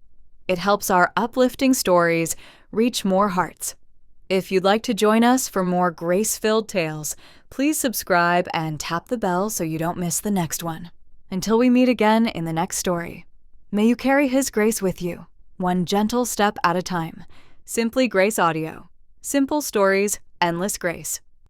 It helps our uplifting stories reach more hearts. If you'd like to join us for more grace-filled tales, please subscribe and tap the bell so you don't miss the next one. Until we meet again in the next story, may you carry His grace with you, one gentle step at a time. Simply Grace Audio. Simple stories, endless grace.